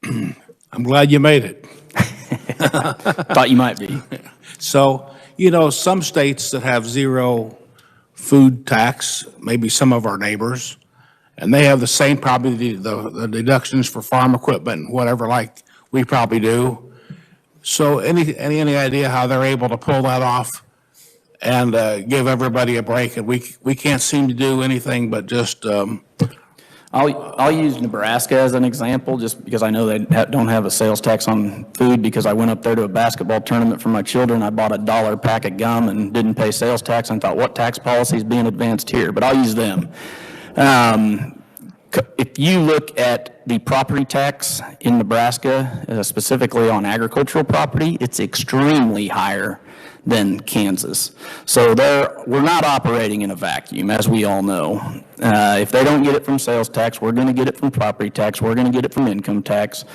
I'm glad you made it. Thought you might be. So, you know, some states that have zero food tax, maybe some of our neighbors, and they have the same, probably the deductions for farm equipment and whatever like we probably do. So any idea how they're able to pull that off and give everybody a break? And we can't seem to do anything but just. I'll use Nebraska as an example, just because I know they don't have a sales tax on food, because I went up there to a basketball tournament for my children. I bought a $1 pack of gum and didn't pay sales tax, and thought, what tax policy is being advanced here? But I'll use them. If you look at the property tax in Nebraska, specifically on agricultural property, it's extremely higher than Kansas. So we're not operating in a vacuum, as we all know. If they don't get it from sales tax, we're going to get it from property tax. We're going to get it from income tax.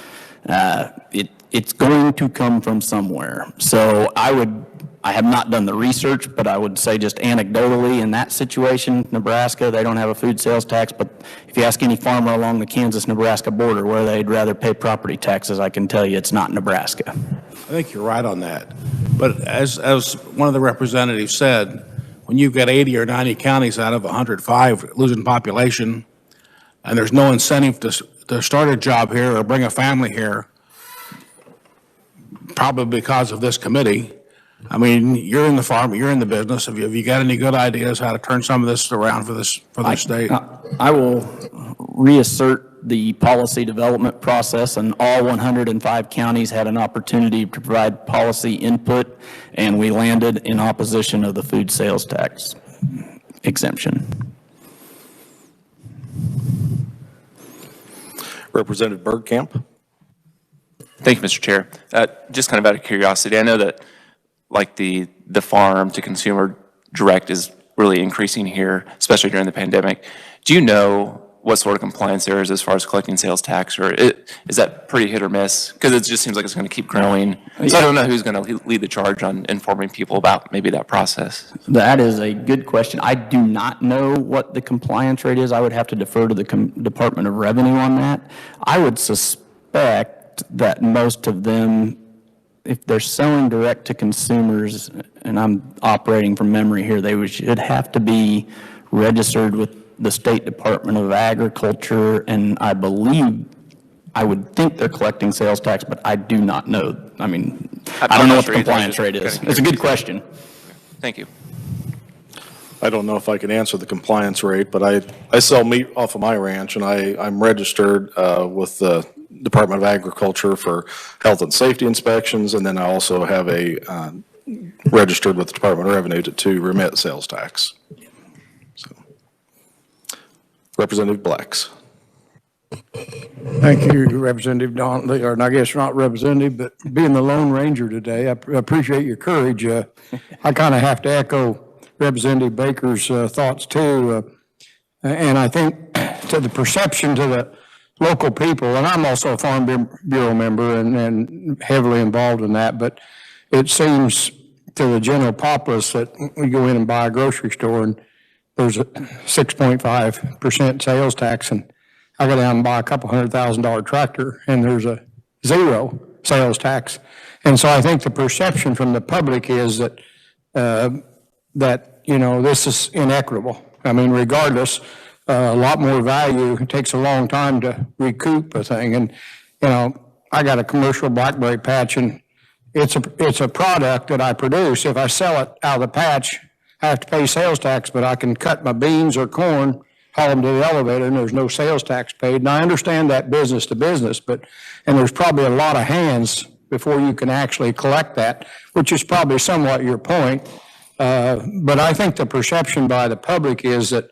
It's going to come from somewhere. So I have not done the research, but I would say just anecdotally in that situation, Nebraska, they don't have a food sales tax, but if you ask any farmer along the Kansas-Nebraska border where they'd rather pay property taxes, I can tell you it's not Nebraska. I think you're right on that. But as one of the representatives said, when you've got 80 or 90 counties out of 105 losing population, and there's no incentive to start a job here or bring a family here, probably because of this committee. I mean, you're in the farm, you're in the business. Have you got any good ideas how to turn some of this around for this state? I will reassert the policy development process, and all 105 counties had an opportunity to provide policy input, and we landed in opposition of the food sales tax exemption. Representative Bergkamp. Thank you, Mr. Chair. Just kind of out of curiosity, I know that like the farm to consumer direct is really increasing here, especially during the pandemic. Do you know what sort of compliance there is as far as collecting sales tax, or is that pretty hit or miss? Because it just seems like it's going to keep growing. So I don't know who's going to lead the charge on informing people about maybe that process. That is a good question. I do not know what the compliance rate is. I would have to defer to the Department of Revenue on that. I would suspect that most of them, if they're selling direct to consumers, and I'm operating from memory here, they should have to be registered with the State Department of Agriculture, and I would think they're collecting sales tax, but I do not know. I mean, I don't know what the compliance rate is. It's a good question. Thank you. I don't know if I can answer the compliance rate, but I sell meat off of my ranch, and I'm registered with the Department of Agriculture for health and safety inspections, and then I also have a registered with the Department of Revenue to remit sales tax. So, Representative Blacks. Thank you, Representative Donley, or I guess not representative, but being the Lone Ranger today, I appreciate your courage. I kind of have to echo Representative Baker's thoughts too. And I think to the perception to the local people, and I'm also a Farm Bureau member and heavily involved in that, but it seems to the general populace that we go in and buy a grocery store and there's a 6.5% sales tax, and I go down and buy a couple $100,000 tractor and there's a 0 sales tax. And so I think the perception from the public is that this is inequitable. I mean, regardless, a lot more value. It takes a long time to recoup a thing. And, I got a commercial blackberry patch, and it's a product that I produce. If I sell it out of the patch, I have to pay sales tax, but I can cut my beans or corn, haul them to the elevator, and there's no sales tax paid. And I understand that business to business, and there's probably a lot of hands before you can actually collect that, which is probably somewhat your point. But I think the perception by the public is that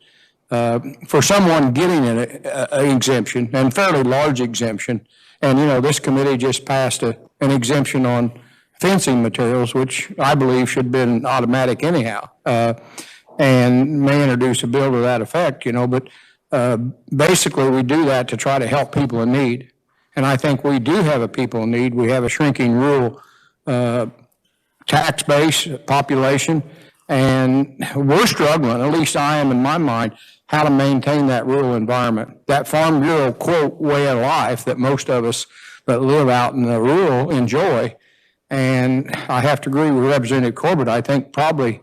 for someone getting an exemption, and fairly large exemption, and this committee just passed an exemption on fencing materials, which I believe should have been automatic anyhow, and may introduce a bill to that effect, but basically we do that to try to help people in need. And I think we do have a people in need. We have a shrinking rural tax base, population, and we're struggling, at least I am in my mind, how to maintain that rural environment. That Farm Bureau, quote, way of life that most of us that live out in the rural enjoy. And I have to agree with Representative Corbett. I think probably,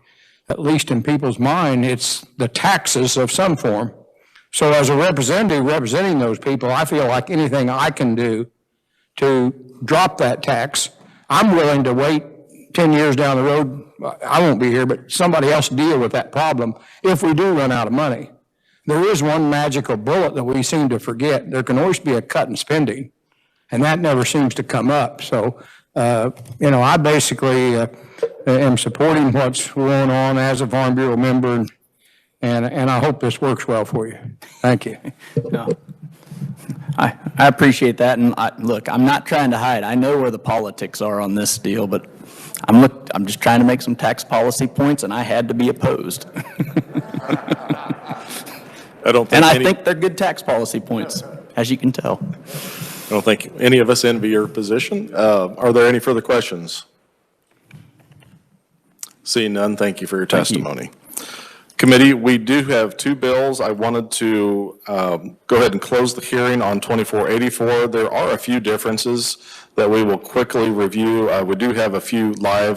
at least in people's mind, it's the taxes of some form. So as a representative representing those people, I feel like anything I can do to drop that tax, I'm willing to wait 10 years down the road. I won't be here, but somebody else deal with that problem if we do run out of money. There is one magical bullet that we seem to forget. There can always be a cut in spending, and that never seems to come up. So, I basically am supporting what's going on as a Farm Bureau member, and I hope this works well for you. Thank you. No. I appreciate that, and look, I'm not trying to hide. I know where the politics are on this deal, but I'm just trying to make some tax policy points, and I had to be opposed. I think they're good tax policy points, as you can tell. I don't think any of us envy your position. Are there any further questions? Seeing none, thank you for your testimony. Committee, we do have two bills. I wanted to go ahead and close the hearing on 2484. There are a few differences that we will quickly review. We do have a few live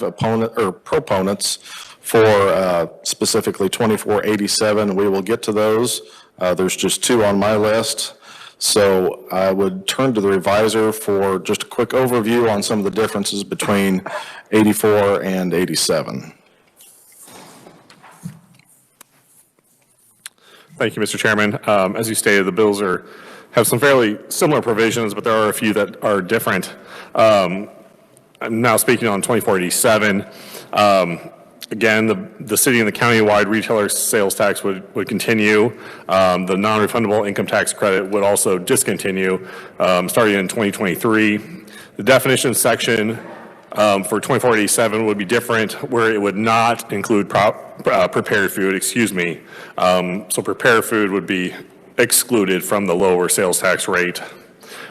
proponents for specifically 2487. We will get to those. There's just two on my list. So I would turn to the revisor for just a quick overview on some of the differences between 84 and 87. Thank you, Mr. Chairman. As you stated, the bills have some fairly similar provisions, but there are a few that are different. I'm now speaking on 2487. Again, the city and the county-wide retailer sales tax would continue. The non-refundable income tax credit would also discontinue starting in 2023. The definition section for 2487 would be different, where it would not include prepared food, So prepared food would be excluded from the lower sales tax rate.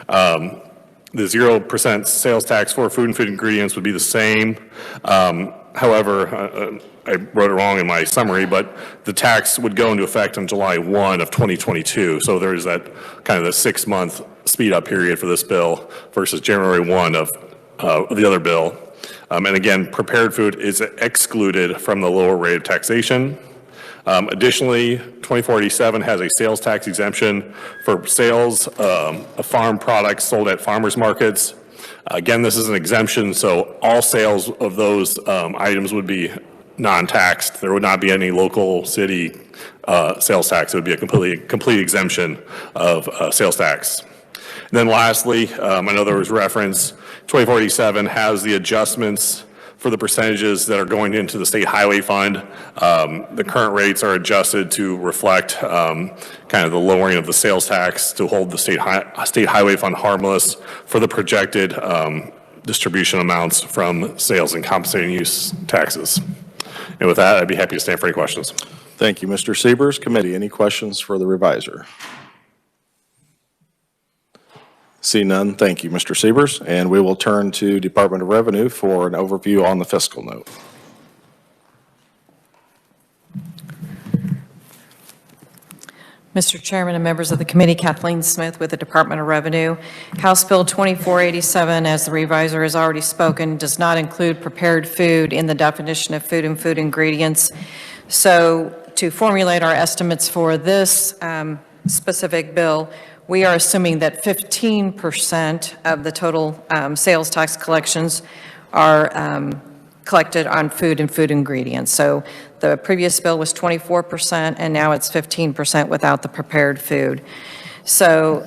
The 0% sales tax for food and food ingredients would be the same. However, I wrote it wrong in my summary, but the tax would go into effect on July 1 of 2022. So there's that kind of the 6-month speed up period for this bill versus January 1 of the other bill. And again, prepared food is excluded from the lower rate of taxation. Additionally, 2487 has a sales tax exemption for sales of farm products sold at farmers markets. Again, this is an exemption, so all sales of those items would be non-taxed. There would not be any local city sales tax. It would be a complete exemption of sales tax. And then lastly, I know there was reference, 2487 has the adjustments for the percentages that are going into the state highway fund. The current rates are adjusted to reflect kind of the lowering of the sales tax to hold the state highway fund harmless for the projected distribution amounts from sales and compensating use taxes. And with that, I'd be happy to stand for any questions. Thank you, Mr. Siebers. Committee, any questions for the reviser? See none. Thank you, Mr. Siebers. And we will turn to Department of Revenue for an overview on the fiscal note. Mr. Chairman and members of the committee, Kathleen Smith with the Department of Revenue. House Bill 2487, as the reviser has already spoken, does not include prepared food in the definition of food and food ingredients. So to formulate our estimates for this specific bill, we are assuming that 15% of the total sales tax collections are collected on food and food ingredients. So the previous bill was 24%, and now it's 15% without the prepared food. So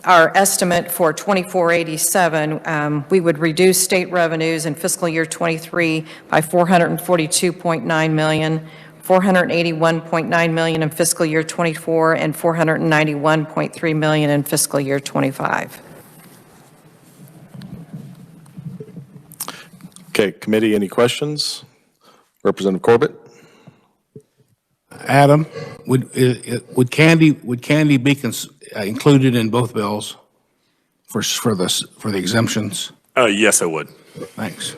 our estimate for 2487, we would reduce state revenues in fiscal year 23 by $442.9 million, $481.9 million in fiscal year 24, and $491.3 million in fiscal year 25. Okay, committee, any questions? Representative Corbett? Adam, would candy be included in both bills for the exemptions? Yes, I would. Thanks.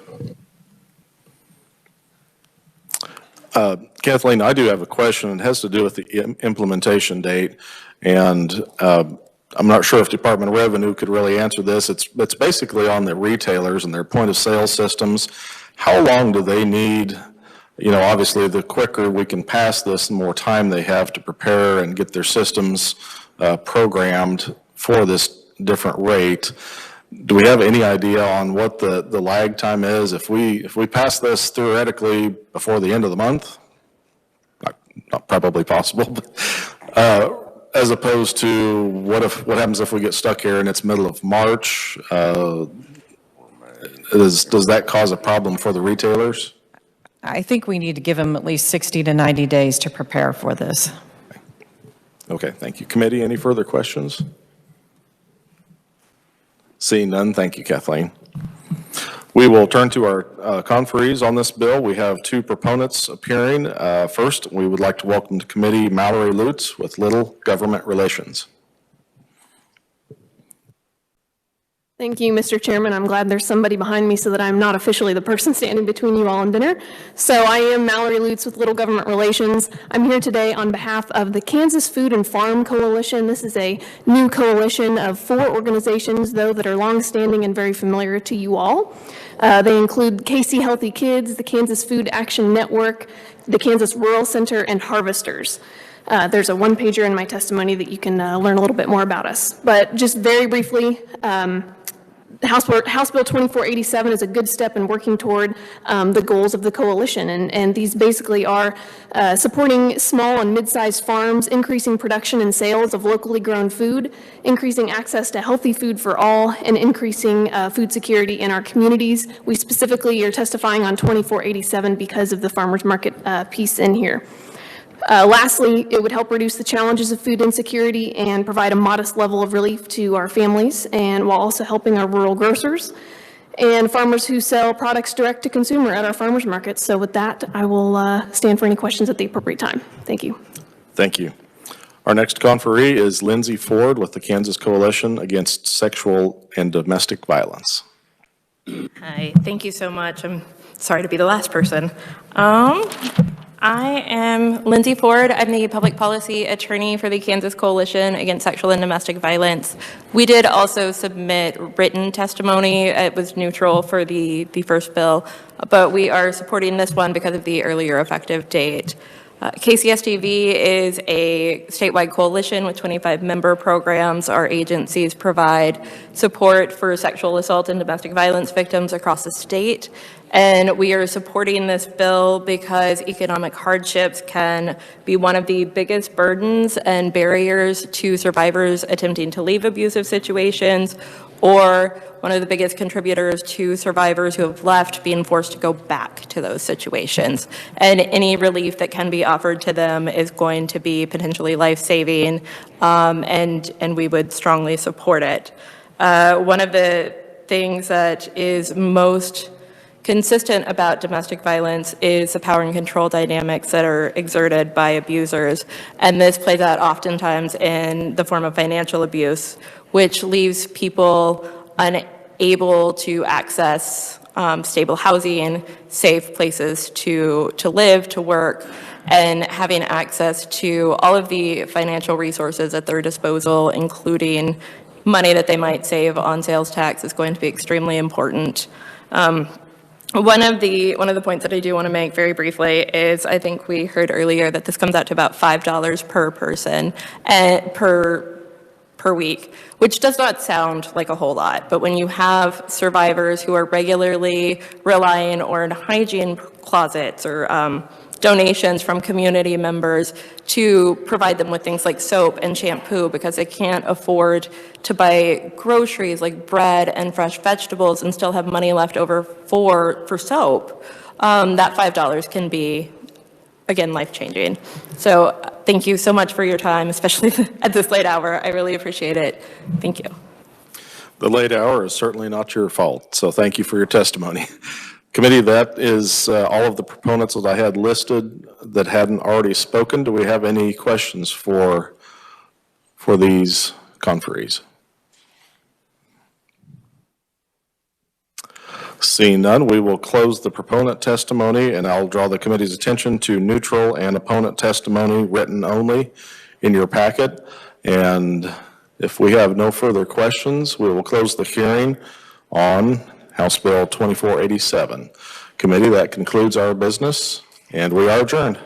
Kathleen, I do have a question. It has to do with the implementation date, and I'm not sure if Department of Revenue could really answer this. It's basically on the retailers and their point of sale systems. How long do they need? You know, obviously, the quicker we can pass this, the more time they have to prepare and get their systems programmed for this different rate. Do we have any idea on what the lag time is? If we pass this theoretically before the end of the month, not probably possible, but as opposed to what happens if we get stuck here and it's middle of March? Does that cause a problem for the retailers? I think we need to give them at least 60 to 90 days to prepare for this. Okay, thank you. Committee, any further questions? Seeing none, thank you, Kathleen. We will turn to our conferees on this bill. We have two proponents appearing. First, we would like to welcome to committee Mallory Lutz with Little Government Relations. Thank you, Mr. Chairman. I'm glad there's somebody behind me so that I'm not officially the person standing between you all and dinner. So I am Mallory Lutz with Little Government Relations. I'm here today on behalf of the Kansas Food and Farm Coalition. This is a new coalition of 4 organizations, though, that are longstanding and very familiar to you all. They include KC Healthy Kids, the Kansas Food Action Network, the Kansas Rural Center, and Harvesters. There's a one-pager in my testimony that you can learn a little bit more about us. But just very briefly, House Bill 2487 is a good step in working toward the goals of the coalition, and these basically are supporting small and mid-sized farms, increasing production and sales of locally grown food, increasing access to healthy food for all, and increasing food security in our communities. We specifically are testifying on 2487 because of the farmers market piece in here. Lastly, it would help reduce the challenges of food insecurity and provide a modest level of relief to our families, and while also helping our rural grocers and farmers who sell products direct to consumer at our farmers markets. So with that, I will stand for any questions at the appropriate time. Thank you. Thank you. Our next conferee is Lindsey Ford with the Kansas Coalition Against Sexual and Domestic Violence. Hi, thank you so much. I'm sorry to be the last person. I am Lindsey Ford. I'm the public policy attorney for the Kansas Coalition Against Sexual and Domestic Violence. We did also submit written testimony. It was neutral for the first bill, but we are supporting this one because of the earlier effective date. ks.gov is a statewide coalition with 25 member programs. Our agencies provide support for sexual assault and domestic violence victims across the state. And we are supporting this bill because economic hardships can be one of the biggest burdens and barriers to survivors attempting to leave abusive situations, or one of the biggest contributors to survivors who have left being forced to go back to those situations. And any relief that can be offered to them is going to be potentially life-saving, and we would strongly support it. One of the things that is most consistent about domestic violence is the power and control dynamics that are exerted by abusers. And this plays out oftentimes in the form of financial abuse, which leaves people unable to access stable housing, safe places to live, to work, and having access to all of the financial resources at their disposal, including money that they might save on sales tax, is going to be extremely important. One of the points that I do want to make very briefly is I think we heard earlier that this comes out to about $5 per person and per week, which does not sound like a whole lot. But when you have survivors who are regularly relying on hygiene closets or donations from community members to provide them with things like soap and shampoo because they can't afford to buy groceries like bread and fresh vegetables and still have money left over for soap, that $5 can be, again, life-changing. So thank you so much for your time, especially at this late hour. I really appreciate it. Thank you. The late hour is certainly not your fault, so thank you for your testimony. Committee, that is all of the proponents that I had listed that hadn't already spoken. Do we have any questions for these conferees? Seeing none, we will close the proponent testimony, and I'll draw the committee's attention to neutral and opponent testimony written only in your packet. And if we have no further questions, we will close the hearing on House Bill 2487. Committee, that concludes our business, and we are adjourned.